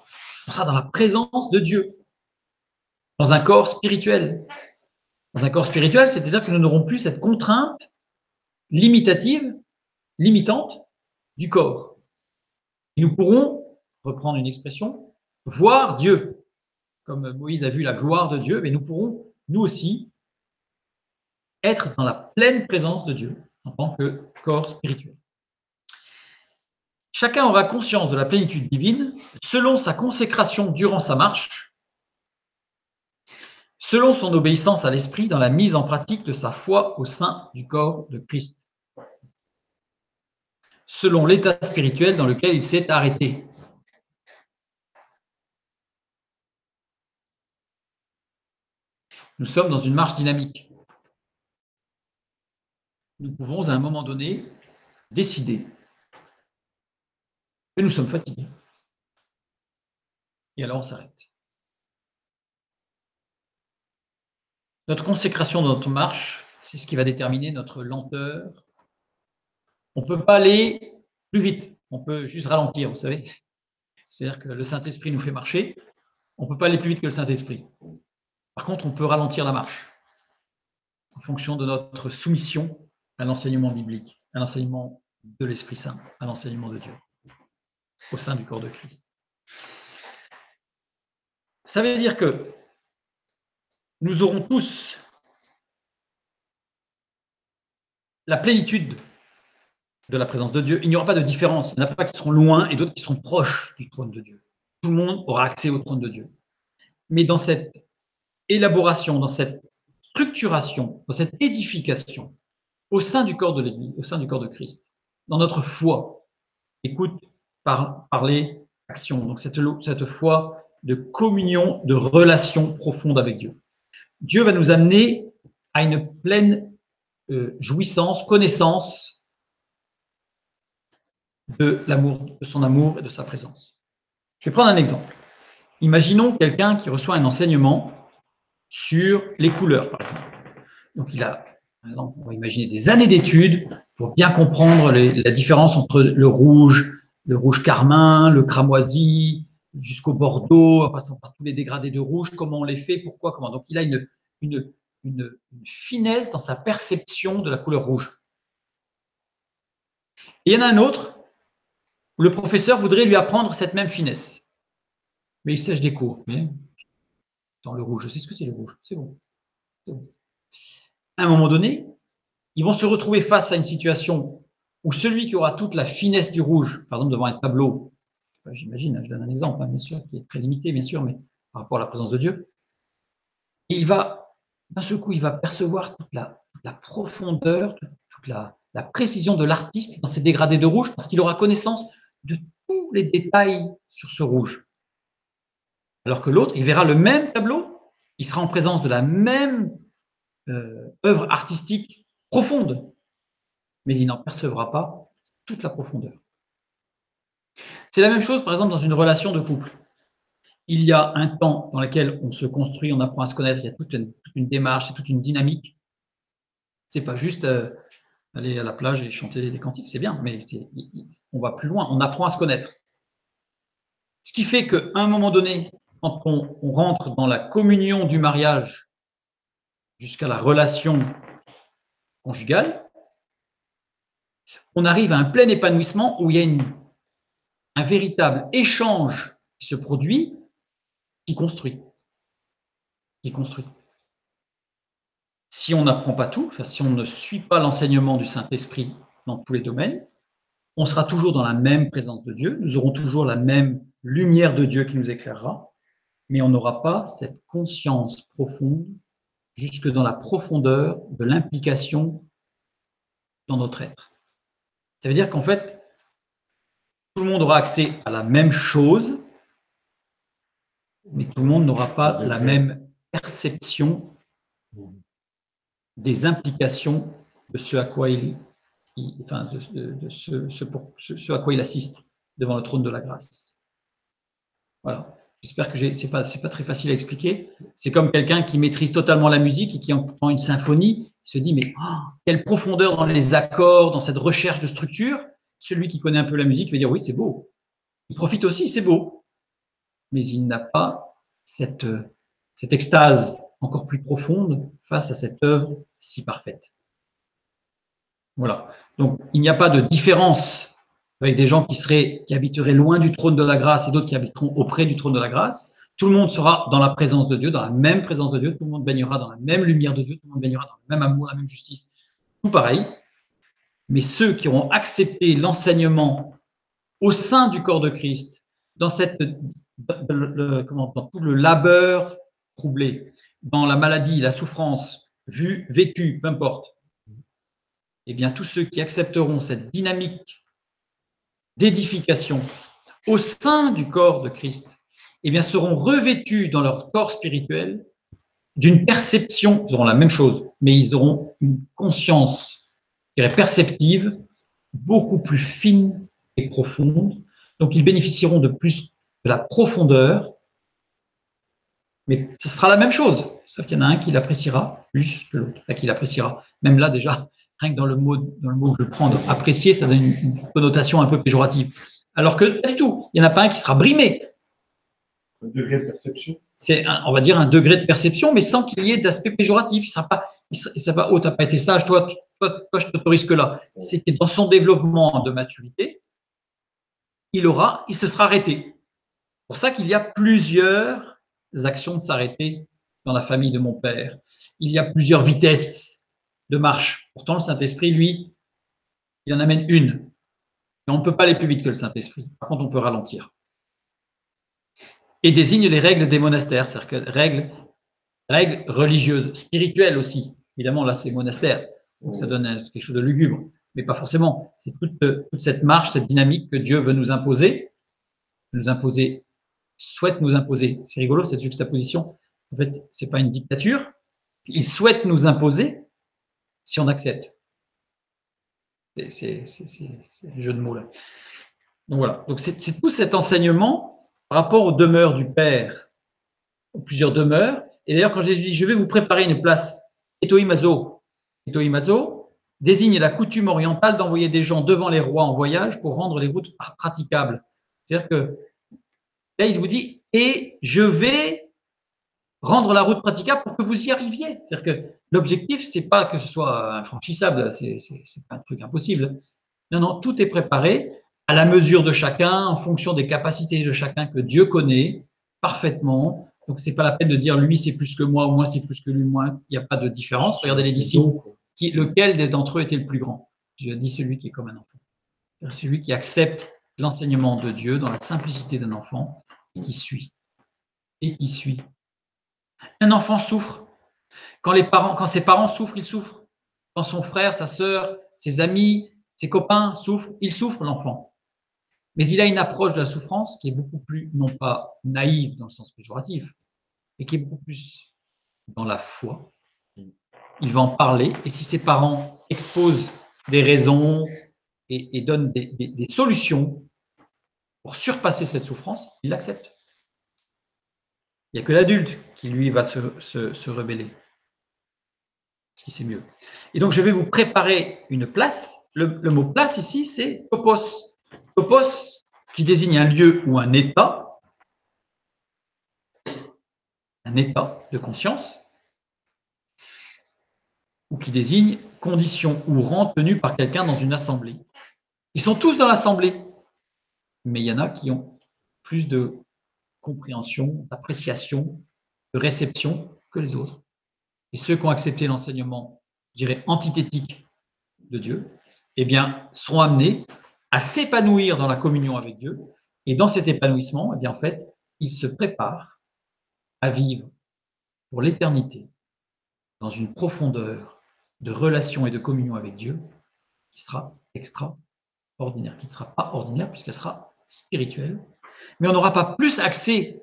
Speaker 1: présence de Dieu, dans un corps spirituel. Dans un corps spirituel, c'est-à-dire que nous n'aurons plus cette contrainte limitative, limitante du corps. Et nous pourrons, reprendre une expression, voir Dieu. Comme Moïse a vu la gloire de Dieu, mais nous pourrons, nous aussi, être dans la pleine présence de Dieu en tant que corps spirituel. Chacun aura conscience de la plénitude divine selon sa consécration durant sa marche, selon son obéissance à l'Esprit dans la mise en pratique de sa foi au sein du corps de Christ, selon l'état spirituel dans lequel il s'est arrêté. Nous sommes dans une marche dynamique. Nous pouvons, à un moment donné, décider que nous sommes fatigués. Et alors, on s'arrête. Notre consécration dans notre marche, c'est ce qui va déterminer notre lenteur. On ne peut pas aller plus vite, on peut juste ralentir, vous savez. C'est-à-dire que le Saint-Esprit nous fait marcher, on ne peut pas aller plus vite que le Saint-Esprit. Par contre, on peut ralentir la marche en fonction de notre soumission à l'enseignement biblique, à l'enseignement de l'Esprit Saint, à l'enseignement de Dieu, au sein du corps de Christ. Ça veut dire que nous aurons tous la plénitude de la présence de Dieu. Il n'y aura pas de différence. Il n'y en a pas qui seront loin et d'autres qui seront proches du trône de Dieu. Tout le monde aura accès au trône de Dieu. Mais dans cette élaboration, dans cette structuration, dans cette édification, au sein du corps de l'Église, au sein du corps de Christ, dans notre foi, écoute, parler, action. Donc cette foi de communion, de relation profonde avec Dieu. Dieu va nous amener à une pleine jouissance, connaissance de l'amour, de son amour et de sa présence. Je vais prendre un exemple. Imaginons quelqu'un qui reçoit un enseignement sur les couleurs, par exemple. Donc, on va imaginer des années d'études pour bien comprendre la différence entre le rouge carmin, le cramoisi, jusqu'au bordeaux, en passant par tous les dégradés de rouge, comment on les fait, pourquoi, comment. Donc, il a une finesse dans sa perception de la couleur rouge. Et il y en a un autre où le professeur voudrait lui apprendre cette même finesse. Mais il sèche des cours. Dans le rouge, je sais ce que c'est le rouge, c'est bon. À un moment donné, ils vont se retrouver face à une situation où celui qui aura toute la finesse du rouge, par exemple devant un tableau, j'imagine, je donne un exemple, bien sûr, qui est très limité, bien sûr, mais par rapport à la présence de Dieu, et d'un seul coup, il va percevoir toute la profondeur, toute la précision de l'artiste dans ses dégradés de rouge, parce qu'il aura connaissance de tous les détails sur ce rouge. Alors que l'autre, il verra le même tableau, il sera en présence de la même œuvre artistique profonde, mais il n'en percevra pas toute la profondeur. C'est la même chose, par exemple, dans une relation de couple. Il y a un temps dans lequel on se construit, on apprend à se connaître, il y a toute une démarche, toute une dynamique. C'est pas juste aller à la plage et chanter des cantiques, c'est bien, mais on va plus loin, on apprend à se connaître. Ce qui fait qu'à un moment donné, quand on rentre dans la communion du mariage jusqu'à la relation conjugale, on arrive à un plein épanouissement où il y a un véritable échange qui se produit, qui construit. Si on n'apprend pas tout, si on ne suit pas l'enseignement du Saint-Esprit dans tous les domaines, on sera toujours dans la même présence de Dieu, nous aurons toujours la même lumière de Dieu qui nous éclairera, mais on n'aura pas cette conscience profonde jusque dans la profondeur de l'implication dans notre être. Ça veut dire qu'en fait, tout le monde aura accès à la même chose, mais tout le monde n'aura pas la même perception des implications de ce à quoi ce à quoi il assiste devant le trône de la grâce. Voilà. J'espère que c'est pas très facile à expliquer. C'est comme quelqu'un qui maîtrise totalement la musique et qui entend une symphonie, il se dit mais quelle profondeur dans les accords, dans cette recherche de structure. Celui qui connaît un peu la musique va dire oui, c'est beau. Il profite aussi, c'est beau. Mais il n'a pas cette extase encore plus profonde face à cette œuvre si parfaite. Voilà. Donc, il n'y a pas de différence avec des gens qui habiteraient loin du trône de la grâce et d'autres qui habiteront auprès du trône de la grâce. Tout le monde sera dans la présence de Dieu, dans la même présence de Dieu. Tout le monde baignera dans la même lumière de Dieu. Tout le monde baignera dans le même amour, la même justice. Tout pareil. Mais ceux qui auront accepté l'enseignement au sein du corps de Christ, dans tout le labeur troublé, dans la maladie, la souffrance, vécue, peu importe, eh bien, tous ceux qui accepteront cette dynamique d'édification au sein du corps de Christ, eh bien, seront revêtus dans leur corps spirituel d'une perception, ils auront la même chose, mais ils auront une conscience, je dirais, perceptive, beaucoup plus fine et profonde. Donc, ils bénéficieront de plus de la profondeur, mais ce sera la même chose. Sauf qu'il y en a un qui l'appréciera plus que l'autre, qui l'appréciera. Même là, déjà, rien que dans le mot que je prends, apprécier, ça donne une connotation un peu péjorative. Alors que pas du tout. Il n'y en a pas un qui sera brimé.
Speaker 2: Un degré de perception.
Speaker 1: C'est, on va dire, un degré de perception, mais sans qu'il y ait d'aspect péjoratif. Il ne sera pas, oh, tu n'as pas été sage, toi, je t'autorise que là. C'est que dans son développement de maturité, il se sera arrêté. C'est pour ça qu'il y a plusieurs actions de s'arrêter dans la famille de mon père. Il y a plusieurs vitesses de marche. Pourtant, le Saint-Esprit, lui, il en amène une. Mais on ne peut pas aller plus vite que le Saint-Esprit. Par contre, on peut ralentir. Et désigne les règles des monastères, c'est-à-dire que règles religieuses, spirituelles aussi. Évidemment, là, c'est monastère, donc ça donne quelque chose de lugubre, mais pas forcément. C'est toute cette marche, cette dynamique que Dieu veut nous imposer, souhaite nous imposer. C'est rigolo, cette juxtaposition. En fait, ce n'est pas une dictature. Il souhaite nous imposer si on accepte. C'est le jeu de mots là. Donc voilà. Donc c'est tout cet enseignement par rapport aux demeures du Père, plusieurs demeures. Et d'ailleurs, quand Jésus dit « Je vais vous préparer une place », etoimazo désigne la coutume orientale d'envoyer des gens devant les rois en voyage pour rendre les routes praticables. C'est-à-dire que là, il vous dit « Et je vais rendre la route praticable pour que vous y arriviez ». C'est-à-dire que l'objectif, ce n'est pas que ce soit infranchissable, c'est pas un truc impossible. Non, non, tout est préparé à la mesure de chacun, en fonction des capacités de chacun que Dieu connaît parfaitement. Donc, ce n'est pas la peine de dire lui, c'est plus que moi c'est plus que lui, moi. Il n'y a pas de différence. Regardez les disciples. Lequel d'entre eux était le plus grand? Dieu a dit celui qui est comme un enfant. Celui qui accepte l'enseignement de Dieu dans la simplicité d'un enfant et qui suit. Un enfant souffre. Quand ses parents souffrent, il souffre. Quand son frère, sa sœur, ses amis, ses copains souffrent, il souffre, l'enfant. Mais il a une approche de la souffrance qui est beaucoup plus, non pas naïve dans le sens péjoratif, mais qui est beaucoup plus dans la foi. Il va en parler, et si ses parents exposent des raisons et donnent des solutions pour surpasser cette souffrance, il l'accepte. Il n'y a que l'adulte qui, lui, va se rebeller. Parce qu'il sait mieux. Et donc, je vais vous préparer une place. Le mot place ici, c'est topos. Topos, qui désigne un lieu ou un état de conscience, ou qui désigne condition ou rang tenu par quelqu'un dans une assemblée. Ils sont tous dans l'assemblée, mais il y en a qui ont plus de compréhension, d'appréciation, de réception que les autres. Et ceux qui ont accepté l'enseignement, je dirais, antithétique de Dieu, eh bien, seront amenés à s'épanouir dans la communion avec Dieu. Et dans cet épanouissement, eh bien, en fait, ils se préparent à vivre pour l'éternité dans une profondeur de relation et de communion avec Dieu qui sera extraordinaire, qui ne sera pas ordinaire puisqu'elle sera spirituelle. Mais on n'aura pas plus accès,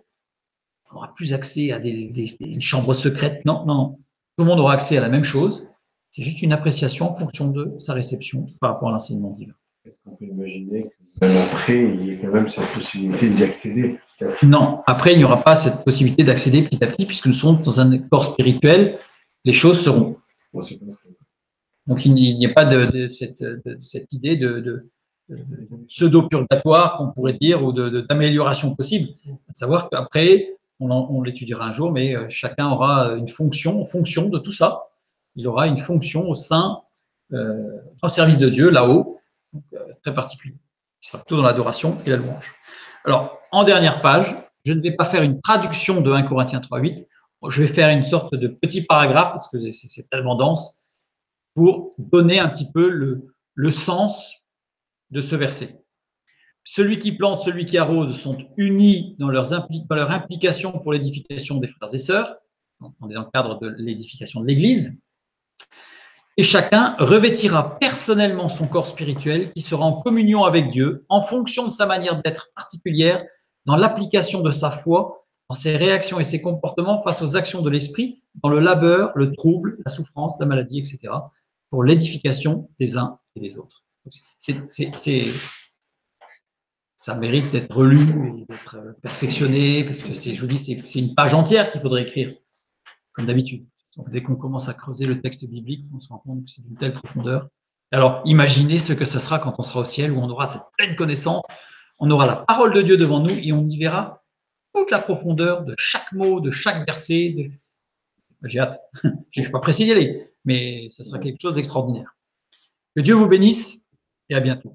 Speaker 1: à une chambre secrète. Non, non, non. Tout le monde aura accès à la même chose. C'est juste une appréciation en fonction de sa réception par rapport à l'enseignement divin.
Speaker 2: Est-ce qu'on peut imaginer que même après, il y ait quand même cette possibilité d'y accéder petit à petit?
Speaker 1: Non, après, il n'y aura pas cette possibilité d'accéder petit à petit, puisque nous sommes dans un corps spirituel, les choses seront. Donc, il n'y a pas de cette idée de pseudo-purgatoire, qu'on pourrait dire, ou d'amélioration possible. À savoir qu'après, on l'étudiera un jour, mais chacun aura une fonction, en fonction de tout ça. Il aura une fonction au service de Dieu, là-haut, très particulier. Il sera plutôt dans l'adoration et la louange. Alors, en dernière page, je ne vais pas faire une traduction de 1 Corinthiens 3,8. Je vais faire une sorte de petit paragraphe, parce que c'est tellement dense, pour donner un petit peu le sens de ce verset. Celui qui plante, celui qui arrose sont unis dans leur implication pour l'édification des frères et sœurs. Donc, on est dans le cadre de l'édification de l'Église. Et chacun revêtira personnellement son corps spirituel qui sera en communion avec Dieu en fonction de sa manière d'être particulière dans l'application de sa foi dans ses réactions et ses comportements face aux actions de l'esprit, dans le labeur, le trouble, la souffrance, la maladie, etc., pour l'édification des uns et des autres. Ça mérite d'être relu et d'être perfectionné, parce que je vous dis, c'est une page entière qu'il faudrait écrire, comme d'habitude. Donc, dès qu'on commence à creuser le texte biblique, on se rend compte que c'est d'une telle profondeur. Alors, imaginez ce que ce sera quand on sera au ciel, où on aura cette pleine connaissance, on aura la parole de Dieu devant nous et on y verra toute la profondeur de chaque mot, de chaque verset. J'ai hâte. Je ne suis pas pressé d'y aller, mais ça sera quelque chose d'extraordinaire. Que Dieu vous bénisse et à bientôt.